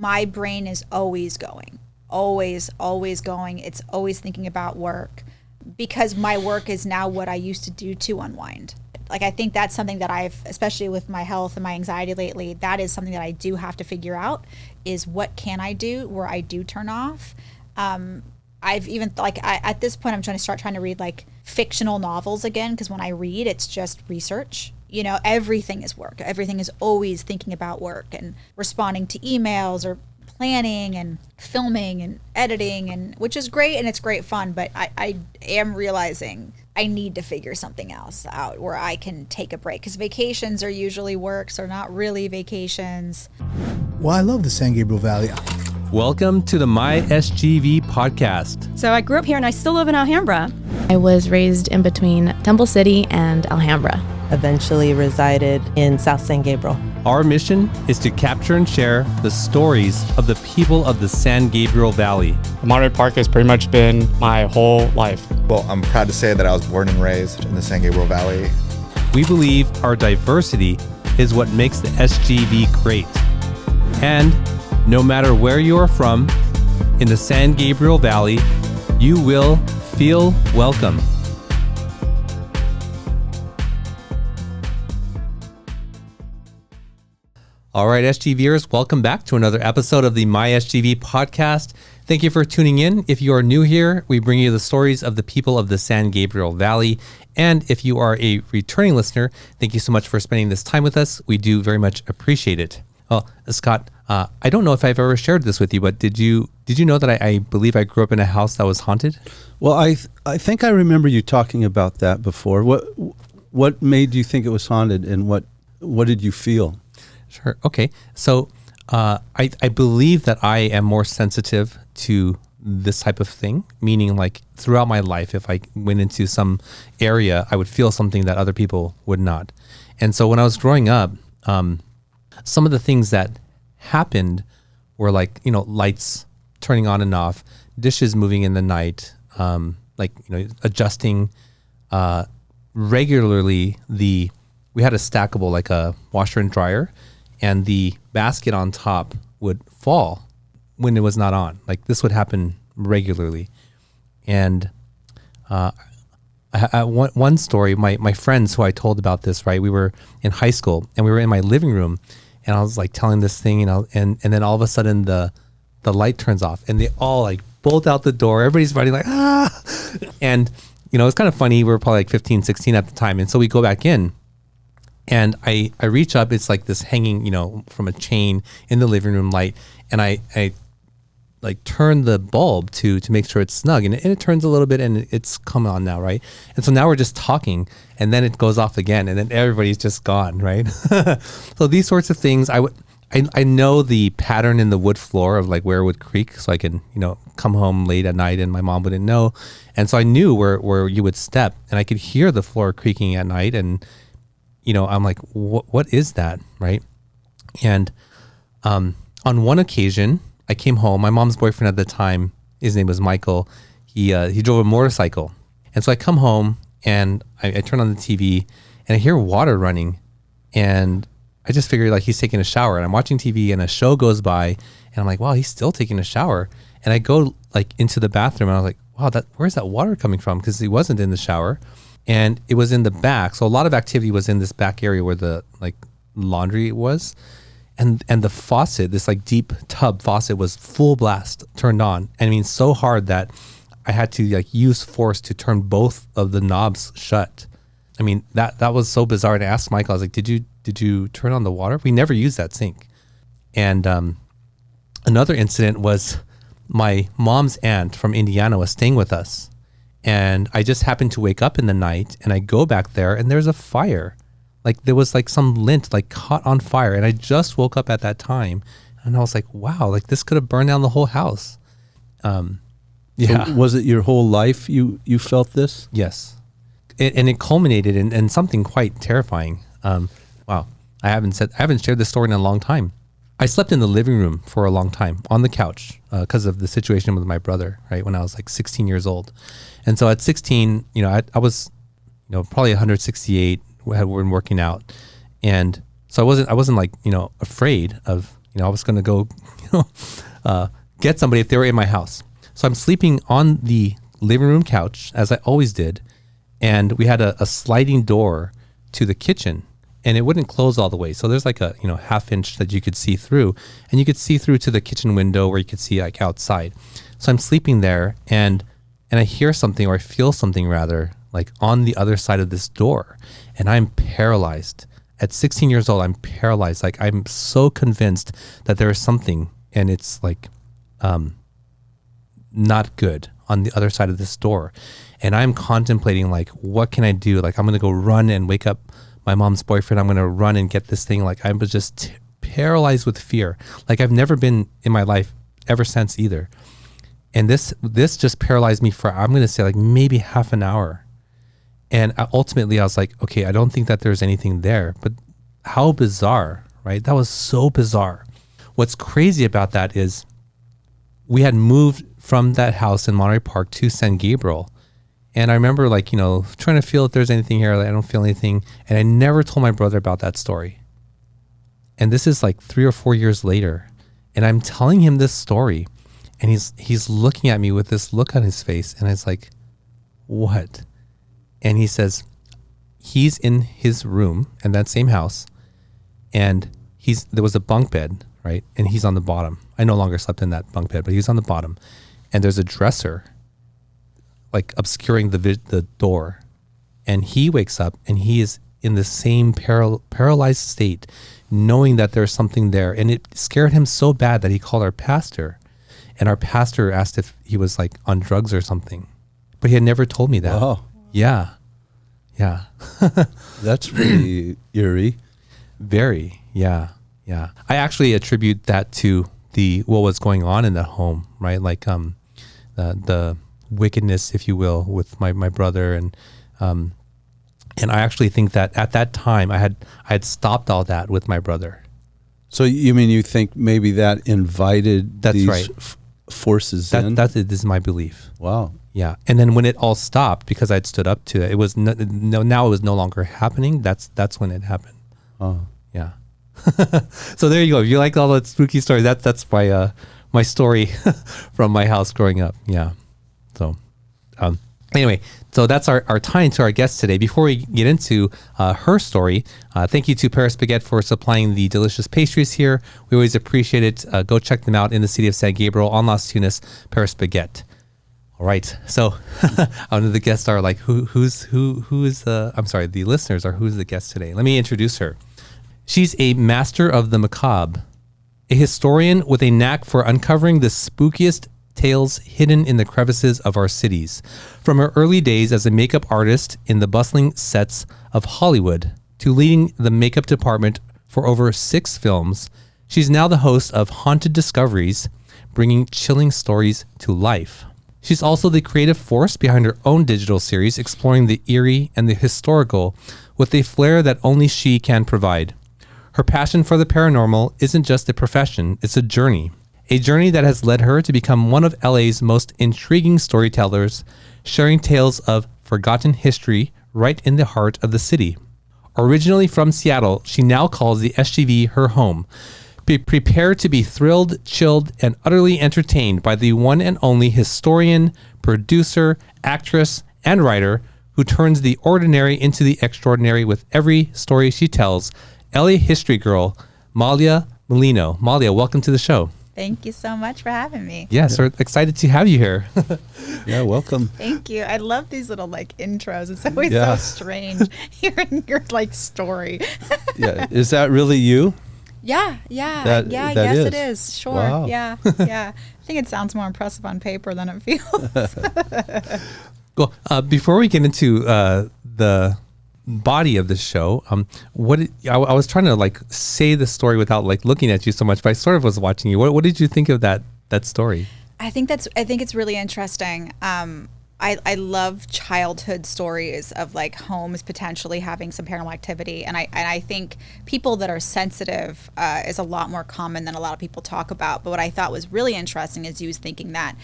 my brain is always going, always going. It's always thinking about work because my work is now what I used to do to unwind. Like, I think that's something that I've, especially with my health and my anxiety lately, that is something that I do have to figure out is what can I do where I do turn off. I've even at this point, I'm trying to read like fictional novels again. Cause when I read, it's just research, you know, everything is work. Everything is always thinking about work and responding to emails or planning and filming and editing, and which is great. And it's great fun, but I am realizing I need to figure something else out where I can take a break, because vacations are usually work, so not really vacations. Well, I love the San Gabriel Valley. Welcome to the My SGV podcast. So I grew up here and I still live in Alhambra. I was raised in between Temple City and Alhambra. Eventually resided in South San Gabriel. Our mission is to capture and share the stories of the people of the San Gabriel Valley. Monterey Park has pretty much been my whole life. Well, I'm proud to say that I was born and raised in the San Gabriel Valley. We believe our diversity is what makes the SGV great. And no matter where you are from in the San Gabriel Valley, you will feel welcome. All right, SGVers, welcome back to another episode of the My SGV podcast. Thank you for tuning in. If you are new here, we bring you the stories of the people of the San Gabriel Valley. And if you are a returning listener, thank you so much for spending this time with us. We do very much appreciate it. Well, Scott, I don't know if I've ever shared this with you, but did you know that I believe I grew up in a house that was haunted? Well, I think I remember you talking about that before. What made you think it was haunted, and what did you feel? Sure. Okay. So I believe that I am more sensitive to this type of thing, meaning like throughout my life, if I went into some area, I would feel something that other people would not. And so when I was growing up, some of the things that happened were like, you know, lights turning on and off, dishes moving in the night, adjusting regularly. We had a stackable, like a washer and dryer, and the basket on top would fall when it was not on. Like this would happen regularly. And one story, my friends who I told about this, right? We were in high school and we were in my living room, and I was like telling this thing, and then all of a sudden the light turns off and they all like bolt out the door. Everybody's running like, ah! And, you know, it's kind of funny. We were probably like 15, 16 at the time. And so we go back in. And I reach up, it's like this hanging, you know, from a chain in the living room light. And I like turn the bulb to make sure it's snug. And it turns a little bit and it's come on now, right? And so now we're just talking, and then it goes off again, and then everybody's just gone, right? So these sorts of things, I know the pattern in the wood floor of like where it would creak, so I can, you know, come home late at night and my mom wouldn't know. And so I knew where you would step, and I could hear the floor creaking at night, and you know, I'm like, what is that, right? And on one occasion, I came home. My mom's boyfriend at the time, his name was Michael. He drove a motorcycle, and so I come home and I turn on the TV and I hear water running, and I just figured like he's taking a shower. And I'm watching TV, and a show goes by, and I'm like, wow, he's still taking a shower. And I go like into the bathroom, and I was like, wow, where's that water coming from? Because he wasn't in the shower. And it was in the back. So a lot of activity was in this back area where the like laundry was. And the faucet, this like deep tub faucet, was full blast turned on. And I mean, so hard that I had to like use force to turn both of the knobs shut. I mean, that was so bizarre. And I asked Michael, I was like, did you turn on the water? We never used that sink. And another incident was my mom's aunt from Indiana was staying with us. And I just happened to wake up in the night, and I go back there, and there's a fire. Like there was like some lint like caught on fire, and I just woke up at that time, and I was like, wow, like this could have burned down the whole house. Yeah. So was it your whole life you felt this? Yes. And it culminated in something quite terrifying. Wow. I haven't shared this story in a long time. I slept in the living room for a long time on the couch because of the situation with my brother, right? When I was like 16 years old. And so at 16, you know, I was, you know, probably 168, had been working out. And so I wasn't like, you know, afraid of I was going to go, get somebody if they were in my house. So I'm sleeping on the living room couch, as I always did. And we had a sliding door to the kitchen, and it wouldn't close all the way. So there's like a, half inch that you could see through, and you could see through to the kitchen window where you could see like outside. So I'm sleeping there, and I hear something, or I feel something rather, like on the other side of this door, and I'm paralyzed. At 16 years old, I'm paralyzed. Like, I'm so convinced that there is something, and it's like not good on the other side of this door. And I'm contemplating, like, what can I do? Like, I'm going to go run and wake up my mom's boyfriend. I'm going to run and get this thing. Like, I was just paralyzed with fear. Like, I've never been in my life ever since either. And this just paralyzed me for, I'm going to say, like, maybe half an hour. And ultimately, I was like, okay, I don't think that there's anything there. But how bizarre, right? That was so bizarre. What's crazy about that is we had moved from that house in Monterey Park to San Gabriel. And I remember, like, trying to feel if there's anything here. Like, I don't feel anything. And I never told my brother about that story. And this is like 3 or 4 years later. And I'm telling him this story. And he's looking at me with this look on his face. And I was like, what? And he says, he's in his room in that same house. And there was a bunk bed, right? And he's on the bottom. I no longer slept in that bunk bed, but he was on the bottom. And there's a dresser, like, obscuring the door. And he wakes up, and he is in the same paralyzed state, knowing that there's something there. And it scared him so bad that he called our pastor. And our pastor asked if he was, like, on drugs or something. But he had never told me that. Wow. Yeah. Yeah. That's pretty eerie. Very. Yeah. Yeah. I actually attribute that to what was going on in the home, right? Like, the wickedness, if you will, with my brother. And I actually think that at that time I had stopped all that with my brother. So you mean you think maybe that invited That's these right. Forces in? This is my belief. Wow. Yeah. And then when it all stopped, because I'd stood up to it, it was now it was no longer happening. That's when it happened. Oh. Yeah. So there you go. If you like all that spooky stories, that's my story from my house growing up. Yeah. So anyway, so that's our tie to our guest today. Before we get into her story, thank you to Paris Baguette for supplying the delicious pastries here. We always appreciate it. Go check them out in the city of San Gabriel on Las Tunas, Paris Baguette. All right. So I know the guests are like, the listeners are, who's the guest today? Let me introduce her. She's a master of the macabre, a historian with a knack for uncovering the spookiest tales hidden in the crevices of our cities. From her early days as a makeup artist in the bustling sets of Hollywood to leading the makeup department for over 6 films, she's now the host of Haunted Discoveries, bringing chilling stories to life. She's also the creative force behind her own digital series exploring the eerie and the historical with a flair that only she can provide. Her passion for the paranormal isn't just a profession, it's a journey that has led her to become one of LA's most intriguing storytellers, sharing tales of forgotten history right in the heart of the city. Originally from Seattle, she now calls the SGV her home. Prepare to be thrilled, chilled, and utterly entertained by the one and only historian, producer, actress, and writer who turns the ordinary into the extraordinary with every story she tells, LA history girl, Malia Miglino. Malia, welcome to the show. Thank you so much for having me. Yes, we're excited to have you here. Yeah, welcome. Thank you. I love these little intros. It's always so strange hearing your story. Yeah, is that really you? Yeah. That yes, is. it is. Sure. Wow. Yeah. I think it sounds more impressive on paper than it feels. Well, before we get into the body of the show, I was trying to say the story without looking at you so much, but I sort of was watching you. What did you think of that story? I think it's really interesting. I love childhood stories of homes potentially having some paranormal activity, and I think people that are sensitive is a lot more common than a lot of people talk about. But what I thought was really interesting is you was thinking that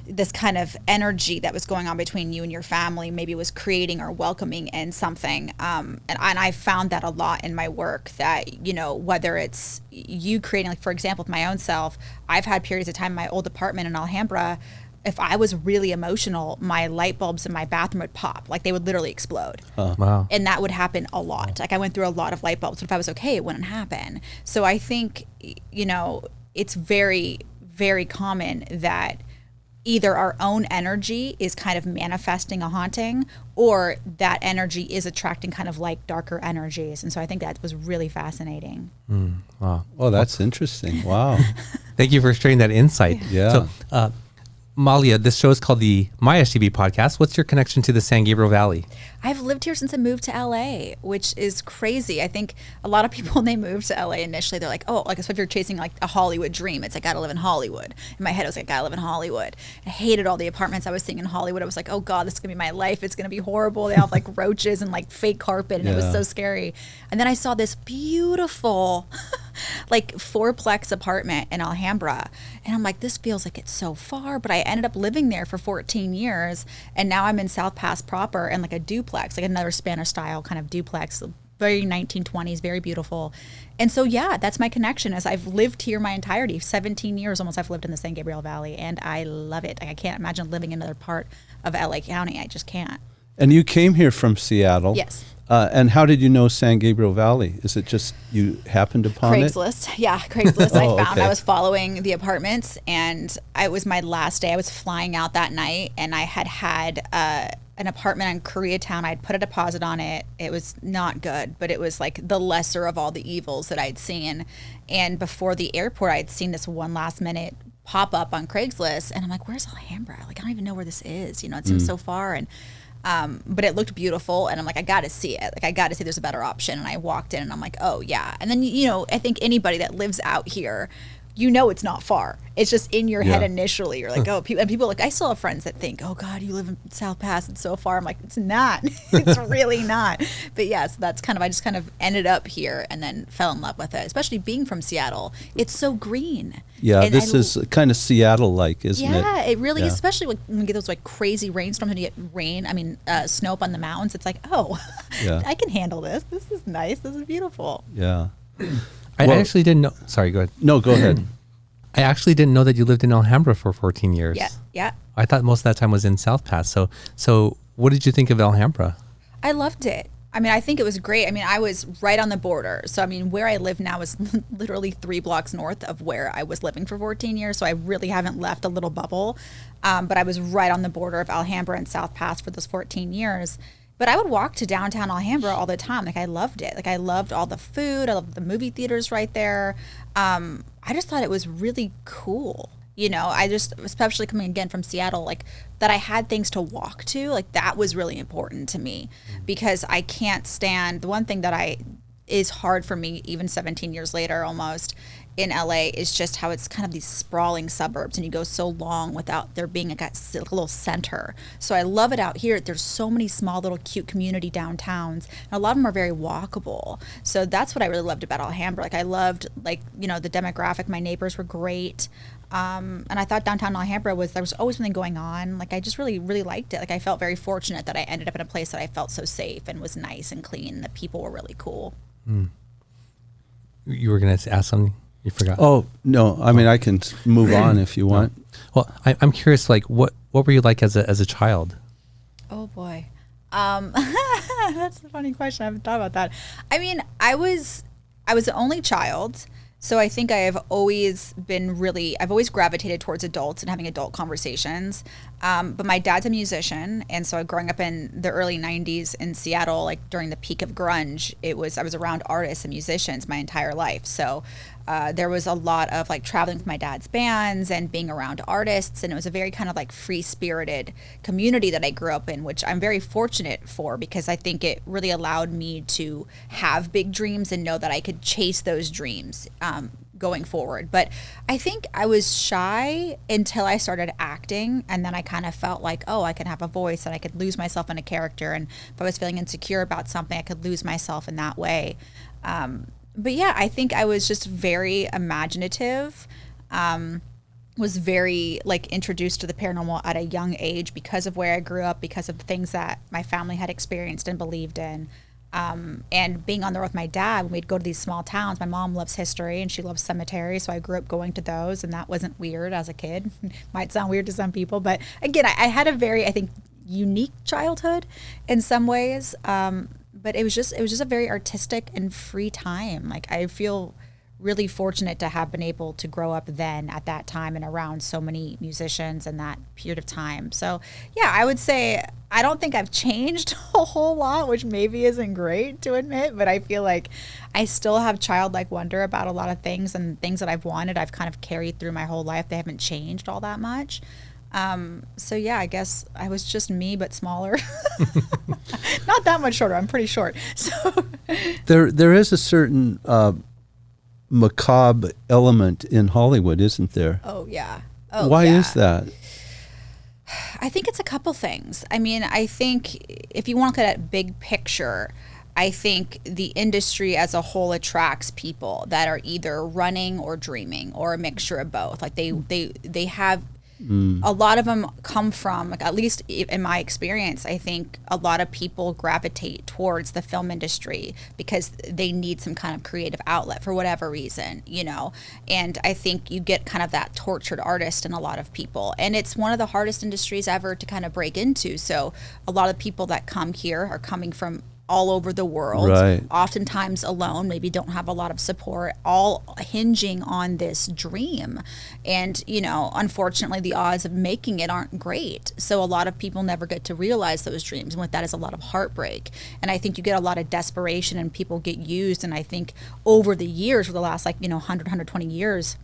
this kind of energy that was going on between you and your family maybe was creating or welcoming in something. And I found that a lot in my work, that, you know, whether it's you creating, like, for example, with my own self, I've had periods of time in my old apartment in Alhambra, if I was really emotional, my light bulbs in my bathroom would pop, like they would literally explode. Wow. And that would happen a lot. Like I went through a lot of light bulbs, but if I was okay, it wouldn't happen. So I think, you know, it's very, very common that either our own energy is kind of manifesting a haunting, or that energy is attracting kind of like darker energies. And so I think that was really fascinating. Wow. Oh, that's interesting. Wow. Thank you for sharing that insight. Yeah. So, Malia, this show is called the My SGV Podcast. What's your connection to the San Gabriel Valley? I've lived here since I moved to LA, which is crazy. I think a lot of people, when they move to LA initially, they're like, oh, like, if you're chasing like a Hollywood dream, it's like, gotta live in Hollywood. In my head, it was like, gotta live in Hollywood. I hated all the apartments I was seeing in Hollywood. I was like, oh God, this is gonna be my life. It's gonna be horrible. They have like roaches and like fake carpet, and it was so scary. And then I saw this beautiful like fourplex apartment in Alhambra, and I'm like, this feels like it's so far, but I ended up living there for 14 years, and now I'm in South Pass proper, and like a duplex, like another Spanish style kind of duplex, very 1920s, very beautiful. And so yeah, that's my connection, is I've lived here my entirety, 17 years almost I've lived in the San Gabriel Valley, and I love it. Like, I can't imagine living in another part of LA County. I just can't. And you came here from Seattle. Yes. And how did you know San Gabriel Valley? Is it just you happened upon Craigslist. Yeah, Craigslist. I found. Okay. I was following the apartments, and it was my last day. I was flying out that night, and I had an apartment in Koreatown. I'd put a deposit on it. It was not good, but it was like the lesser of all the evils that I'd seen. And before the airport, I'd seen this one last minute pop up on Craigslist, and I'm like, where's Alhambra? Like, I don't even know where this is. You know, it seems so far. And but it looked beautiful, and I'm like, I got to see it. Like, I got to see there's a better option. And I walked in, and I'm like, oh yeah. And then, you know, I think anybody that lives out here, you know, it's not far. It's just in your head initially. You're like, oh, and people like, I still have friends that think, oh God, you live in South Pass, it's so far. I'm like, it's not. It's really not. But yeah, so that's kind of, I just kind of ended up here and then fell in love with it, especially being from Seattle. It's so green. Yeah, and this is kind of Seattle-like, isn't it? Yeah, it really is, especially when we get those like crazy rainstorms, when you get snow up on the mountains. It's like, oh, I can handle this. This is nice. This is beautiful. Yeah. I actually didn't know. Sorry, go ahead. No, go ahead. I actually didn't know that you lived in Alhambra for 14 years. Yeah. I thought most of that time was in South Pass. So what did you think of Alhambra? I loved it. I mean, I think it was great. I mean, I was right on the border. So, I mean, where I live now is literally 3 blocks north of where I was living for 14 years. So I really haven't left a little bubble. But I was right on the border of Alhambra and South Pass for those 14 years. But I would walk to downtown Alhambra all the time. Like, I loved it. Like, I loved all the food. I loved the movie theaters right there. I just thought it was really cool. You know, I just, especially coming again from Seattle, like that I had things to walk to, like that was really important to me, because I can't stand, the one thing that is hard for me even 17 years later almost in LA is just how it's kind of these sprawling suburbs, and you go so long without there being a little center. So I love it out here. There's so many small little cute community downtowns, and a lot of them are very walkable. So that's what I really loved about Alhambra. Like, I loved, like, you know, the demographic. My neighbors were great. And I thought downtown Alhambra there was always something going on. Like, I just really, really liked it. Like, I felt very fortunate that I ended up in a place that I felt so safe and was nice and clean, and the people were really cool. You were going to ask something? You forgot. Oh, no. I mean, I can move on if you want. Well, I'm curious, like, what were you like as a child? Oh, boy. That's a funny question. I haven't thought about that. I mean, I was the only child. So I think I've always gravitated towards adults and having adult conversations. But my dad's a musician. And so growing up in the early 90s in Seattle, like during the peak of grunge, I was around artists and musicians my entire life. So there was a lot of like traveling with my dad's bands and being around artists. And it was a very kind of like free-spirited community that I grew up in, which I'm very fortunate for, because I think it really allowed me to have big dreams and know that I could chase those dreams going forward. But I think I was shy until I started acting, and then I kind of felt like, oh, I can have a voice and I could lose myself in a character, and if I was feeling insecure about something, I could lose myself in that way. But yeah, I think I was just very imaginative. was very like introduced to the paranormal at a young age because of where I grew up, because of the things that my family had experienced and believed in. And being on the road with my dad, when we'd go to these small towns, my mom loves history and she loves cemeteries. So I grew up going to those, and that wasn't weird as a kid. Might sound weird to some people, but again, I had a very, I think, unique childhood in some ways. But it was just a very artistic and free time. Like, I feel really fortunate to have been able to grow up then at that time and around so many musicians in that period of time. So yeah, I would say I don't think I've changed a whole lot, which maybe isn't great to admit, but I feel like I still have childlike wonder about a lot of things, and things that I've wanted I've kind of carried through my whole life. They haven't changed all that much. So yeah, I guess I was just me, but smaller. Not that much shorter. I'm pretty short. So There is a certain macabre element in Hollywood, isn't there? oh yeah. Oh, Why yeah. is that? I think it's a couple things. I mean, I think if you want to look at it big picture, I think the industry as a whole attracts people that are either running or dreaming, or a mixture of both. Like they have a lot of them come from, like, at least in my experience, I think a lot of people gravitate towards the film industry because they need some kind of creative outlet for whatever reason, you know. And I think you get kind of that tortured artist in a lot of people, and it's one of the hardest industries ever to kind of break into. So a lot of people that come here are coming from all over the world, Right. oftentimes alone, maybe don't have a lot of support, all hinging on this dream. And, you know, unfortunately, the odds of making it aren't great. So a lot of people never get to realize those dreams. And with that is a lot of heartbreak. And I think you get a lot of desperation, and people get used. And I think over the years, for the last, 100, 120 years,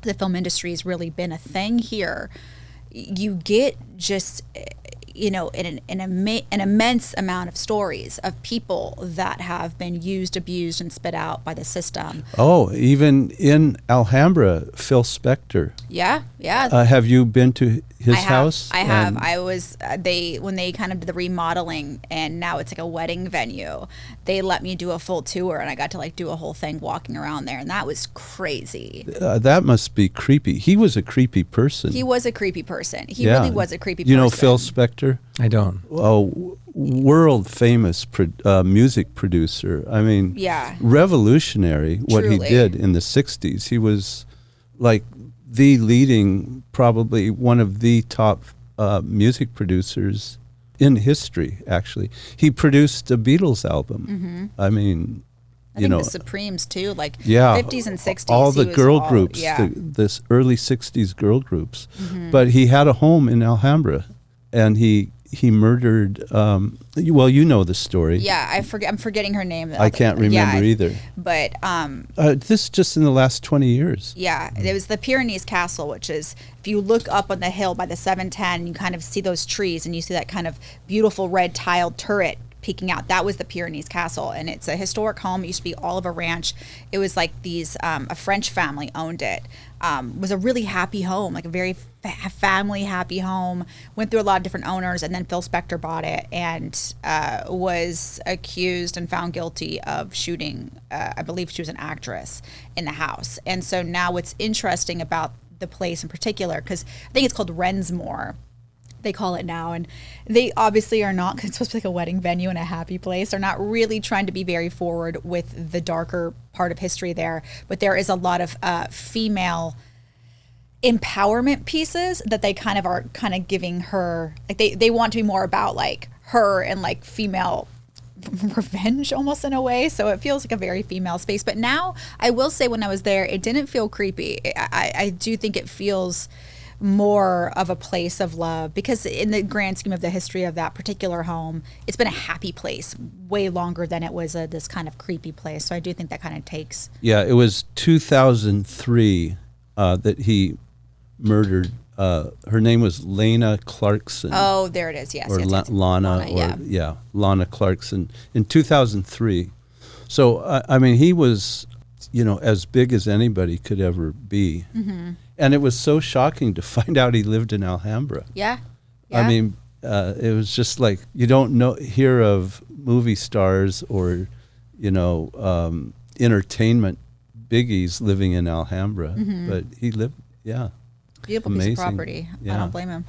the film industry has really been a thing here. You get just, you know, an immense amount of stories of people that have been used, abused, and spit out by the system. Oh, even in Alhambra, Phil Spector. Yeah. Have you been to his house? I have. And I was, when they kind of did the remodeling and now it's like a wedding venue, they let me do a full tour, and I got to do a whole thing walking around there, and that was crazy. that must be creepy. He was a creepy person. He was a creepy person. He really was a creepy person. You know Phil Spector? I don't. Oh, world famous music producer. I mean, Yeah. revolutionary what he Truly. did in the 60s. He was like the leading, probably one of the top music producers in history, actually. He produced a Beatles album. I mean, I you think know, the Supremes too, yeah, 50s and 60s. all he the was girl all- groups, Yeah. this early 60s girl groups. But he had a home in Alhambra, and he murdered, well, you know the story. Yeah, I'm forgetting her name. I can't remember either. But This just in the last 20 years. yeah, it was the Pyrenees Castle, which is, if you look up on the hill by the 710, you kind of see those trees, and you see that kind of beautiful red tiled turret peeking out. That was the Pyrenees Castle, and it's a historic home. It used to be all of a ranch. It was like these, a French family owned it. Was a really happy home, like a very family happy home. Went through a lot of different owners, and then Phil Spector bought it and was accused and found guilty of shooting, I believe she was an actress, in the house. And so now what's interesting about the place in particular, because I think it's called Rensmore, they call it now, and they obviously are not, 'cause it's supposed to be like a wedding venue and a happy place. They're not really trying to be very forward with the darker part of history there, but there is a lot of female empowerment pieces that they kind of are kind of giving her, like they want to be more about like her and like female revenge almost in a way. So it feels like a very female space. But now I will say, when I was there, it didn't feel creepy. I do think it feels more of a place of love, because in the grand scheme of the history of that particular home, it's been a happy place way longer than it was this kind of creepy place. So I do think that kind of takes. Yeah, it was 2003 that he murdered. Her name was Lana Clarkson. Oh, there it is. Yes. Or yes, yes. Lana, yeah. Lana Clarkson in 2003. So I mean, he was, you know, as big as anybody could ever be. And it was so shocking to find out he lived in Alhambra. Yeah. I mean, it was just like, you don't hear of movie stars or, you know, entertainment biggies living in Alhambra, but he lived, yeah. Beautiful piece Amazing. of property. I Yeah. don't blame him.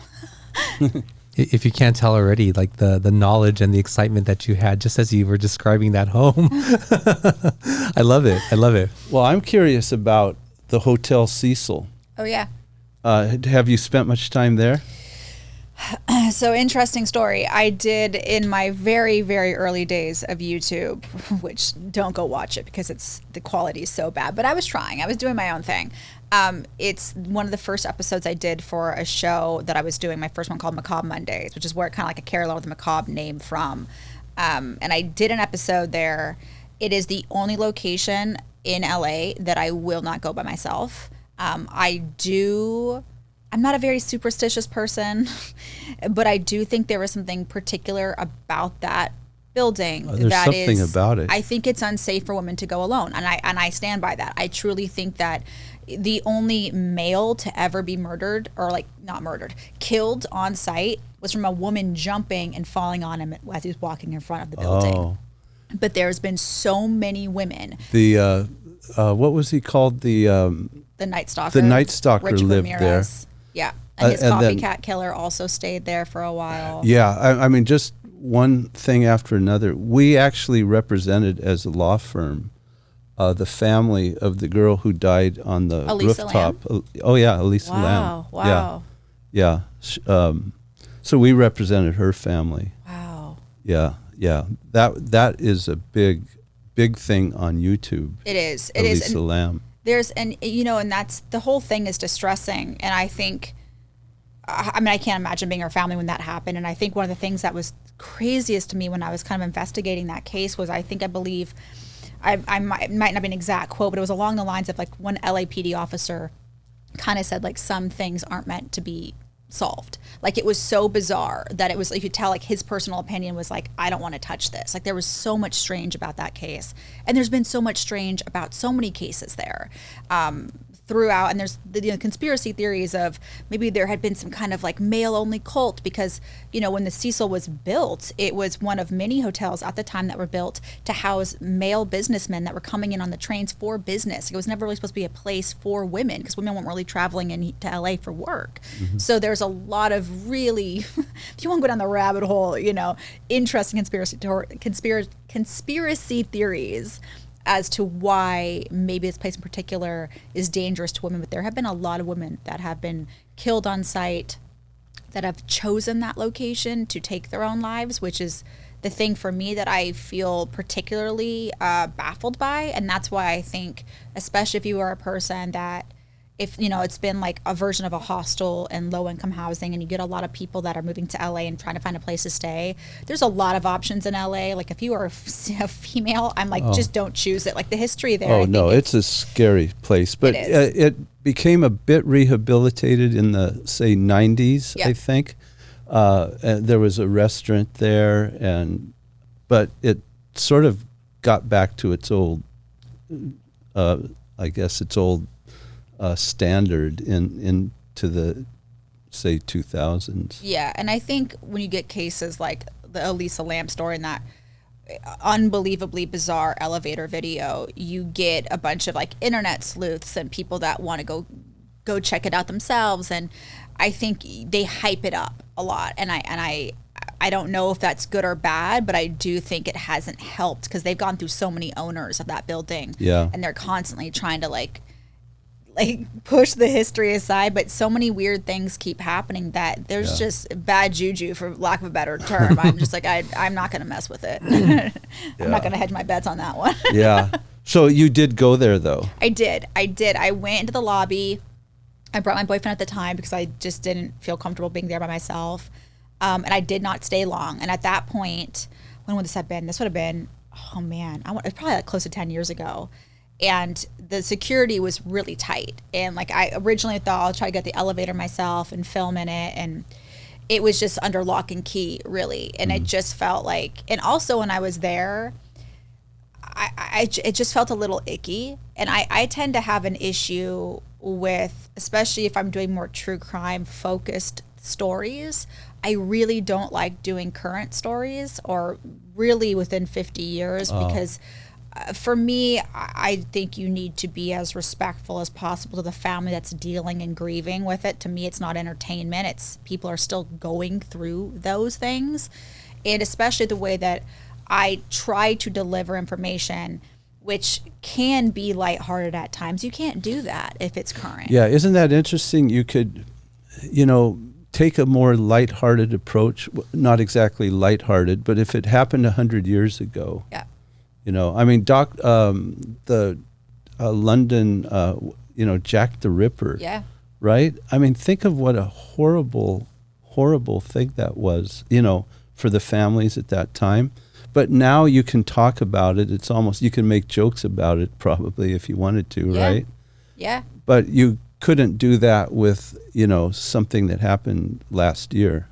If you can't tell already, like the knowledge and the excitement that you had just as you were describing that home. I love it. I love it. Well, I'm curious about the Hotel Cecil. Oh, yeah. Have you spent much time there? So interesting story. I did in my very, very early days of YouTube, which don't go watch it because the quality is so bad. But I was trying. I was doing my own thing. It's one of the first episodes I did for a show that I was doing. My first one called Macabre Mondays, which is where kind of like a carry along with the macabre name from. And I did an episode there. It is the only location in LA that I will not go by myself. I'm not a very superstitious person, but I do think there was something particular about that building. There's something about it. I think it's unsafe for women to go alone, and I stand by that. I truly think that the only male to ever be murdered, or like not murdered, killed on site was from a woman jumping and falling on him as he was walking in front of the building. Oh. But there's been so many women. The what was he called? The Night Stalker. The Night Stalker Rich lived Ramirez. Yeah. And his and then- copycat killer also stayed there for a while. Yeah, I mean, just one thing after another. We actually represented as a law firm the family of the girl who died on the Elisa rooftop. Oh yeah, Elisa Lam. Wow. Yeah. So we represented her family. Wow. Yeah. That is a big thing on YouTube. It is. Elisa And Lam. and that's the whole thing is distressing. And I think, I mean, I can't imagine being her family when that happened. And I think one of the things that was craziest to me when I was kind of investigating that case was, I believe, I might not be an exact quote, but it was along the lines of like one LAPD officer kind of said like some things aren't meant to be solved. Like it was so bizarre that it was, you could tell like his personal opinion was like, I don't want to touch this. Like there was so much strange about that case. And there's been so much strange about so many cases there. Throughout, and there's the conspiracy theories of maybe there had been some kind of like male only cult because, when the Cecil was built, it was one of many hotels at the time that were built to house male businessmen that were coming in on the trains for business. It was never really supposed to be a place for women because women weren't really traveling into LA for work. Mm-hmm. So there's a lot of really, if you want to go down the rabbit hole, interesting conspiracy theories as to why maybe this place in particular is dangerous to women. But there have been a lot of women that have been killed on site that have chosen that location to take their own lives, which is the thing for me that I feel particularly baffled by. And that's why I think, especially if you are a person that, if it's been like a version of a hostel and low income housing, and you get a lot of people that are moving to LA and trying to find a place to stay, there's a lot of options in LA. Like if you are a female, I'm like, just don't choose it. Like the history there. Oh no, it's a scary place, but it became a bit rehabilitated in the say 90s, I think. And there was a restaurant there, but it sort of got back to its old, I guess its old standard into the say 2000s. Yeah, and I think when you get cases like the Elisa Lam story and that unbelievably bizarre elevator video, you get a bunch of like internet sleuths and people that want to go check it out themselves, and I think they hype it up a lot, and I don't know if that's good or bad, but I do think it hasn't helped because they've gone through so many owners of that building, and they're constantly trying to like push the history aside, but so many weird things keep happening that there's just bad juju, for lack of a better term. I'm just like, I'm not going to mess with it. I'm not going to hedge my bets on that one. Yeah. So you did go there though? I did. I went into the lobby. I brought my boyfriend at the time because I just didn't feel comfortable being there by myself. And I did not stay long. And at that point, when would this have been? This would have been, oh man, it's probably like close to 10 years ago. And the security was really tight. And like I originally thought I'll try to get the elevator myself and film in it. And it was just under lock and key, really. And it just felt like, and also when I was there, it just felt a little icky. And I tend to have an issue with, especially if I'm doing more true crime focused stories, I really don't like doing current stories or really within 50 years because For me, I think you need to be as respectful as possible to the family that's dealing and grieving with it. To me, it's not entertainment. It's people are still going through those things. And especially the way that I try to deliver information, which can be lighthearted at times. You can't do that if it's current. Yeah, isn't that interesting? You could, take a more lighthearted approach. Not exactly lighthearted, but if it happened 100 years ago. Yeah. I mean, the London, Jack the Ripper. Yeah. Right? I mean, think of what a horrible, horrible thing that was, for the families at that time. But now you can talk about it. It's almost, you can make jokes about it probably if you wanted to, Yeah. right? Yeah. But you couldn't do that with, something that happened last year.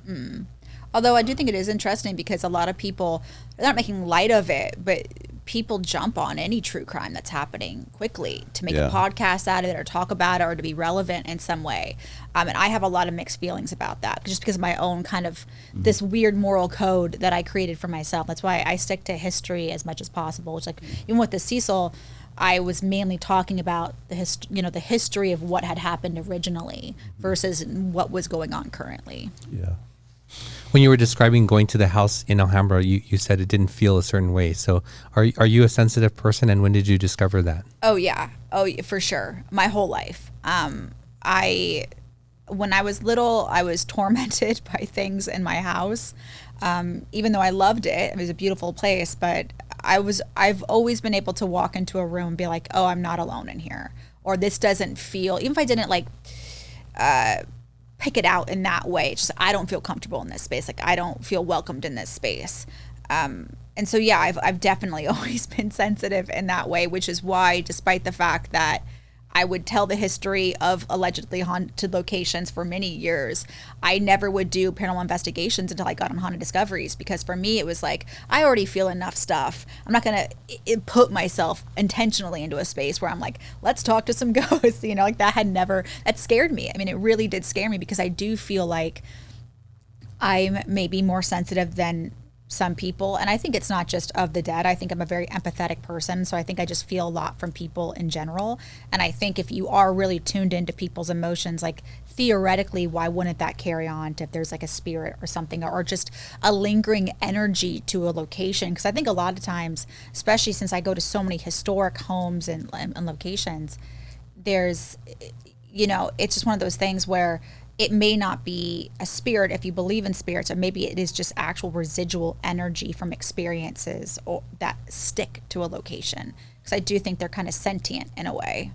Although I do think it is interesting because a lot of people, they're not making light of it, but people jump on any true crime that's happening quickly to make a podcast out of it or talk about it or to be relevant in some way. And I have a lot of mixed feelings about that just because of my own kind of this weird moral code that I created for myself. That's why I stick to history as much as possible. It's like, even with the Cecil, I was mainly talking about the history of what had happened originally versus what was going on currently. Yeah. When you were describing going to the house in Alhambra, you said it didn't feel a certain way. So are you a sensitive person, and when did you discover that? Oh, yeah. Oh, for sure. My whole life. When I was little, I was tormented by things in my house. Even though I loved it, it was a beautiful place, but I've always been able to walk into a room and be like, oh, I'm not alone in here. Or this doesn't feel, even if I didn't pick it out in that way, it's just, I don't feel comfortable in this space. Like, I don't feel welcomed in this space. And so, yeah, I've definitely always been sensitive in that way, which is why, despite the fact that I would tell the history of allegedly haunted locations for many years, I never would do paranormal investigations until I got on Haunted Discoveries, because for me, it was like, I already feel enough stuff. I'm not going to put myself intentionally into a space where I'm like, let's talk to some ghosts, that scared me. I mean, it really did scare me because I do feel like I'm maybe more sensitive than some people, and I think it's not just of the dead. I think I'm a very empathetic person, so I think I just feel a lot from people in general. And I think if you are really tuned into people's emotions, like, theoretically, why wouldn't that carry on to if there's like a spirit or something, or just a lingering energy to a location? Because I think a lot of times, especially since I go to so many historic homes and locations, there's, it's just one of those things where it may not be a spirit if you believe in spirits, or maybe it is just actual residual energy from experiences or that stick to a location. Because I do think they're kind of sentient in a way.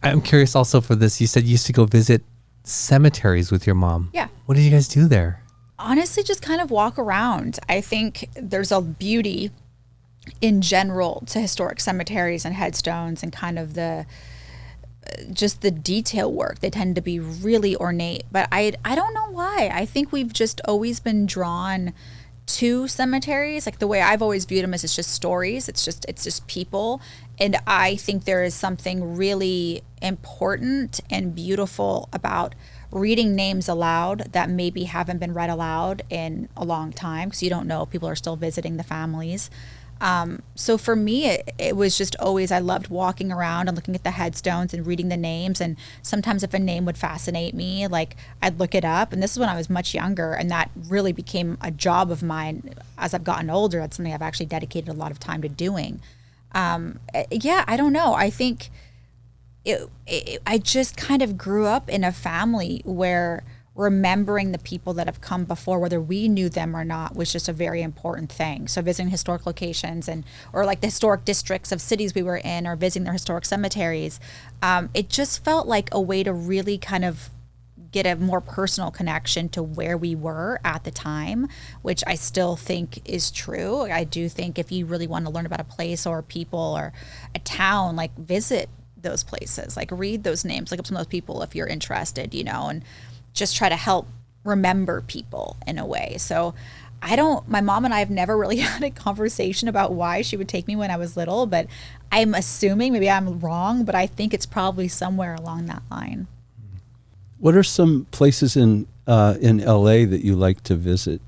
I'm curious also for this. You said you used to go visit cemeteries with your mom. Yeah. What did you guys do there? Honestly, just kind of walk around. I think there's a beauty in general to historic cemeteries and headstones and kind of just the detail work. They tend to be really ornate, but I don't know why. I think we've just always been drawn to cemeteries. Like, the way I've always viewed them is it's just stories. It's just people. And I think there is something really important and beautiful about reading names aloud that maybe haven't been read aloud in a long time, because you don't know, people are still visiting the families. So for me, it was just always, I loved walking around and looking at the headstones and reading the names. And sometimes if a name would fascinate me, like, I'd look it up. And this is when I was much younger, and that really became a job of mine as I've gotten older. That's something I've actually dedicated a lot of time to doing. I don't know. I think I just kind of grew up in a family where remembering the people that have come before, whether we knew them or not, was just a very important thing. So visiting historic locations or like the historic districts of cities we were in, or visiting their historic cemeteries, it just felt like a way to really kind of get a more personal connection to where we were at the time, which I still think is true. I do think if you really want to learn about a place or people or a town, like, visit those places, like, read those names, look up some of those people if you're interested, and just try to help remember people in a way. So my mom and I have never really had a conversation about why she would take me when I was little, but I'm assuming, maybe I'm wrong, but I think it's probably somewhere along that line. What are some places in LA that you like to visit?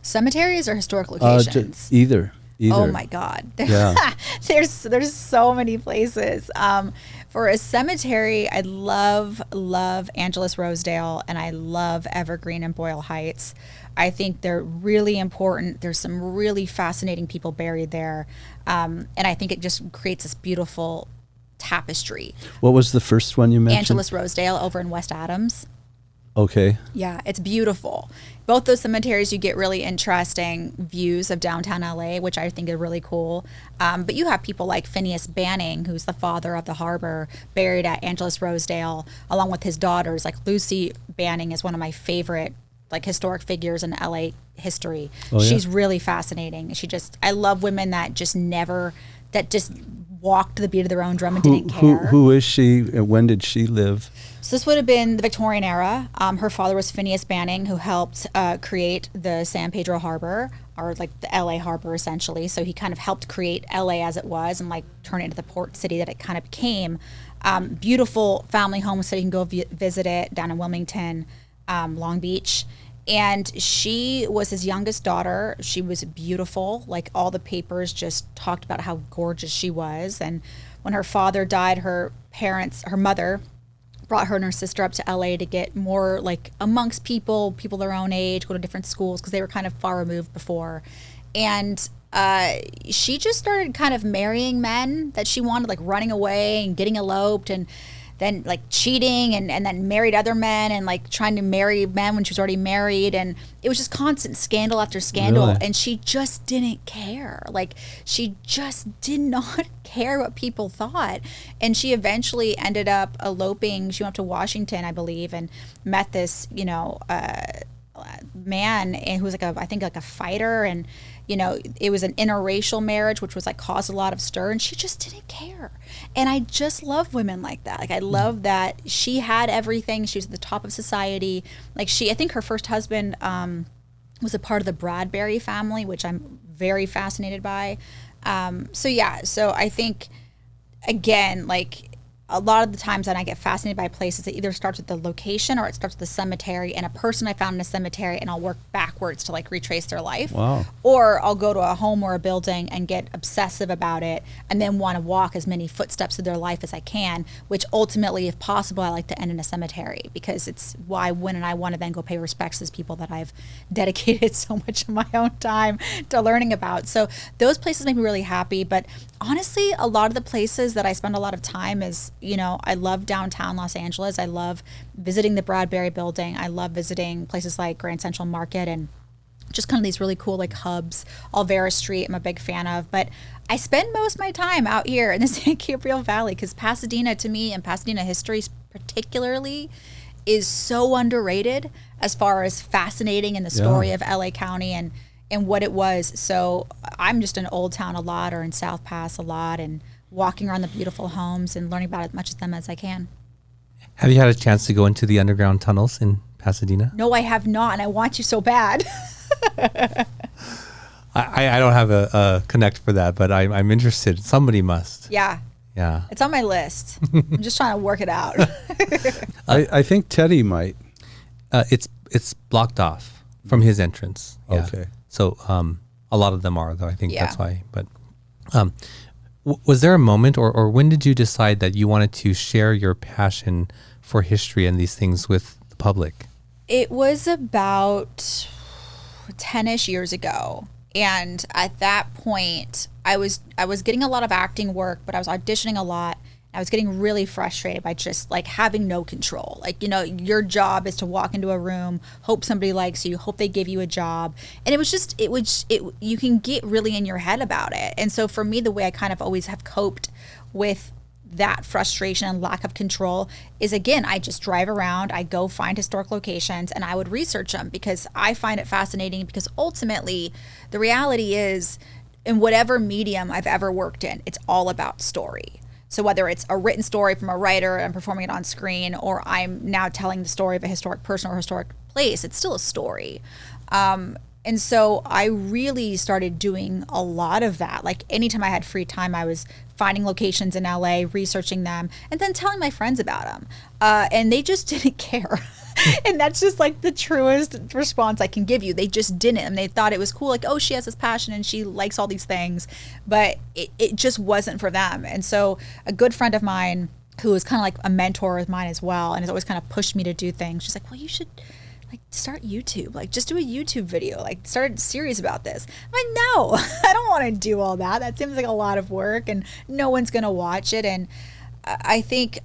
Cemeteries or historic locations? Either. either. Oh my God. Yeah. There's so many places. For a cemetery, I love Angeles Rosedale, and I love Evergreen and Boyle Heights. I think they're really important. There's some really fascinating people buried there. And I think it just creates this beautiful tapestry. What was the first one you mentioned? Angeles Rosedale over in West Adams. Okay. Yeah, it's beautiful. Both those cemeteries, you get really interesting views of downtown LA, which I think are really cool. But you have people like Phineas Banning, who's the father of the harbor, buried at Angeles Rosedale, along with his daughters. Like Lucy Banning is one of my favorite like historic figures in LA history. Oh, yeah? She's really fascinating. I love women that just walked to the beat of their own drum and didn't care. Who is she and when did she live? So this would have been the Victorian era. Her father was Phineas Banning, who helped create the San Pedro Harbor, or like the LA Harbor essentially. So he kind of helped create LA as it was and like turn it into the port city that it kind of became. Beautiful family home, so you can go visit it down in Wilmington, Long Beach. And she was his youngest daughter. She was beautiful. Like all the papers just talked about how gorgeous she was. And when her father died, her mother brought her and her sister up to LA to get more like amongst people their own age, go to different schools because they were kind of far removed before. And she just started kind of marrying men that she wanted, like running away and getting eloped and then like cheating and then married other men and like trying to marry men when she was already married. And it was just constant scandal after scandal. Really? And she just didn't care. Like she just did not care what people thought. And she eventually ended up eloping. She went up to Washington, I believe, and met this, man who was I think a fighter, and it was an interracial marriage, which was like caused a lot of stir, and she just didn't care. And I just love women like that. Like I love that she had everything. She was at the top of society. Like I think her first husband was a part of the Bradbury family, which I'm very fascinated by. So I think again, like a lot of the times that I get fascinated by places, it either starts with the location or it starts with the cemetery and a person I found in a cemetery, and I'll work backwards to like retrace their life. Wow. Or I'll go to a home or a building and get obsessive about it and then want to walk as many footsteps of their life as I can, which ultimately, if possible, I like to end in a cemetery because it's why when I want to then go pay respects to people that I've dedicated so much of my own time to learning about. So those places make me really happy. But honestly, a lot of the places that I spend a lot of time is, I love downtown Los Angeles. I love visiting the Bradbury building. I love visiting places like Grand Central Market and just kind of these really cool like hubs. Alvera Street, I'm a big fan of. But I spend most of my time out here in the San Gabriel Valley because Pasadena, to me, and Pasadena history particularly, is so underrated as far as fascinating in the story of LA County and what it was. So I'm just in Old Town a lot or in South Pass a lot and walking around the beautiful homes and learning about as much of them as I can. Have you had a chance to go into the underground tunnels in Pasadena? No, I have not, and I want you so bad. I don't have a connect for that, but I'm interested. Somebody must. Yeah. It's on my list. I'm just trying to work it out. I think Teddy might. It's blocked off from his entrance. Yeah. Okay. So a lot of them are, though. I think that's why. But was there a moment or when did you decide that you wanted to share your passion for history and these things with the public? It was about 10-ish years ago. And at that point, I was getting a lot of acting work, but I was auditioning a lot. I was getting really frustrated by just like having no control. Like, your job is to walk into a room, hope somebody likes you, hope they give you a job. And you can get really in your head about it. And so for me, the way I kind of always have coped with that frustration and lack of control is, again, I just drive around, I go find historic locations, and I would research them because I find it fascinating, because ultimately the reality is, in whatever medium I've ever worked in, it's all about story. So whether it's a written story from a writer and performing it on screen, or I'm now telling the story of a historic person or historic place, it's still a story. And so I really started doing a lot of that. Like anytime I had free time, I was finding locations in LA, researching them, and then telling my friends about them. And they just didn't care. And that's just like the truest response I can give you. They just didn't. And they thought it was cool. Like, oh, she has this passion and she likes all these things. But it just wasn't for them. And so a good friend of mine who is kind of like a mentor of mine as well and has always kind of pushed me to do things. She's like, well, you should like start YouTube, like just do a YouTube video, like start serious about this. I'm like, no, I don't want to do all that. That seems like a lot of work and no one's going to watch it. And I think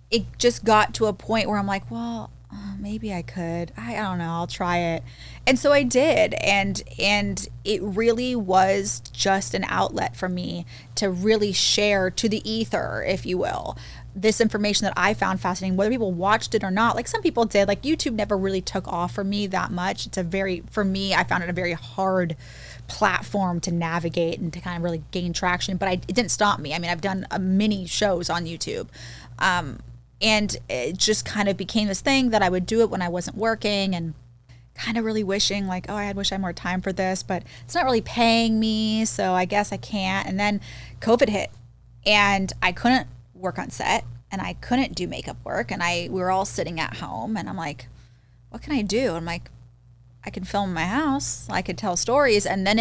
it just got to a point where I'm like, well, maybe I could. I don't know. I'll try it. And so I did. And it really was just an outlet for me to really share to the ether, if you will, this information that I found fascinating, whether people watched it or not. Like some people did. Like YouTube never really took off for me that much. For me, I found it a very hard platform to navigate and to kind of really gain traction. But it didn't stop me. I mean, I've done many shows on YouTube. And it just kind of became this thing that I would do it when I wasn't working and kind of really wishing like, oh, I wish I had more time for this, but it's not really paying me. So I guess I can't. And then COVID hit and I couldn't work on set and I couldn't do makeup work. And we were all sitting at home and I'm like, what can I do? I'm like, I can film in my house. I could tell stories. And then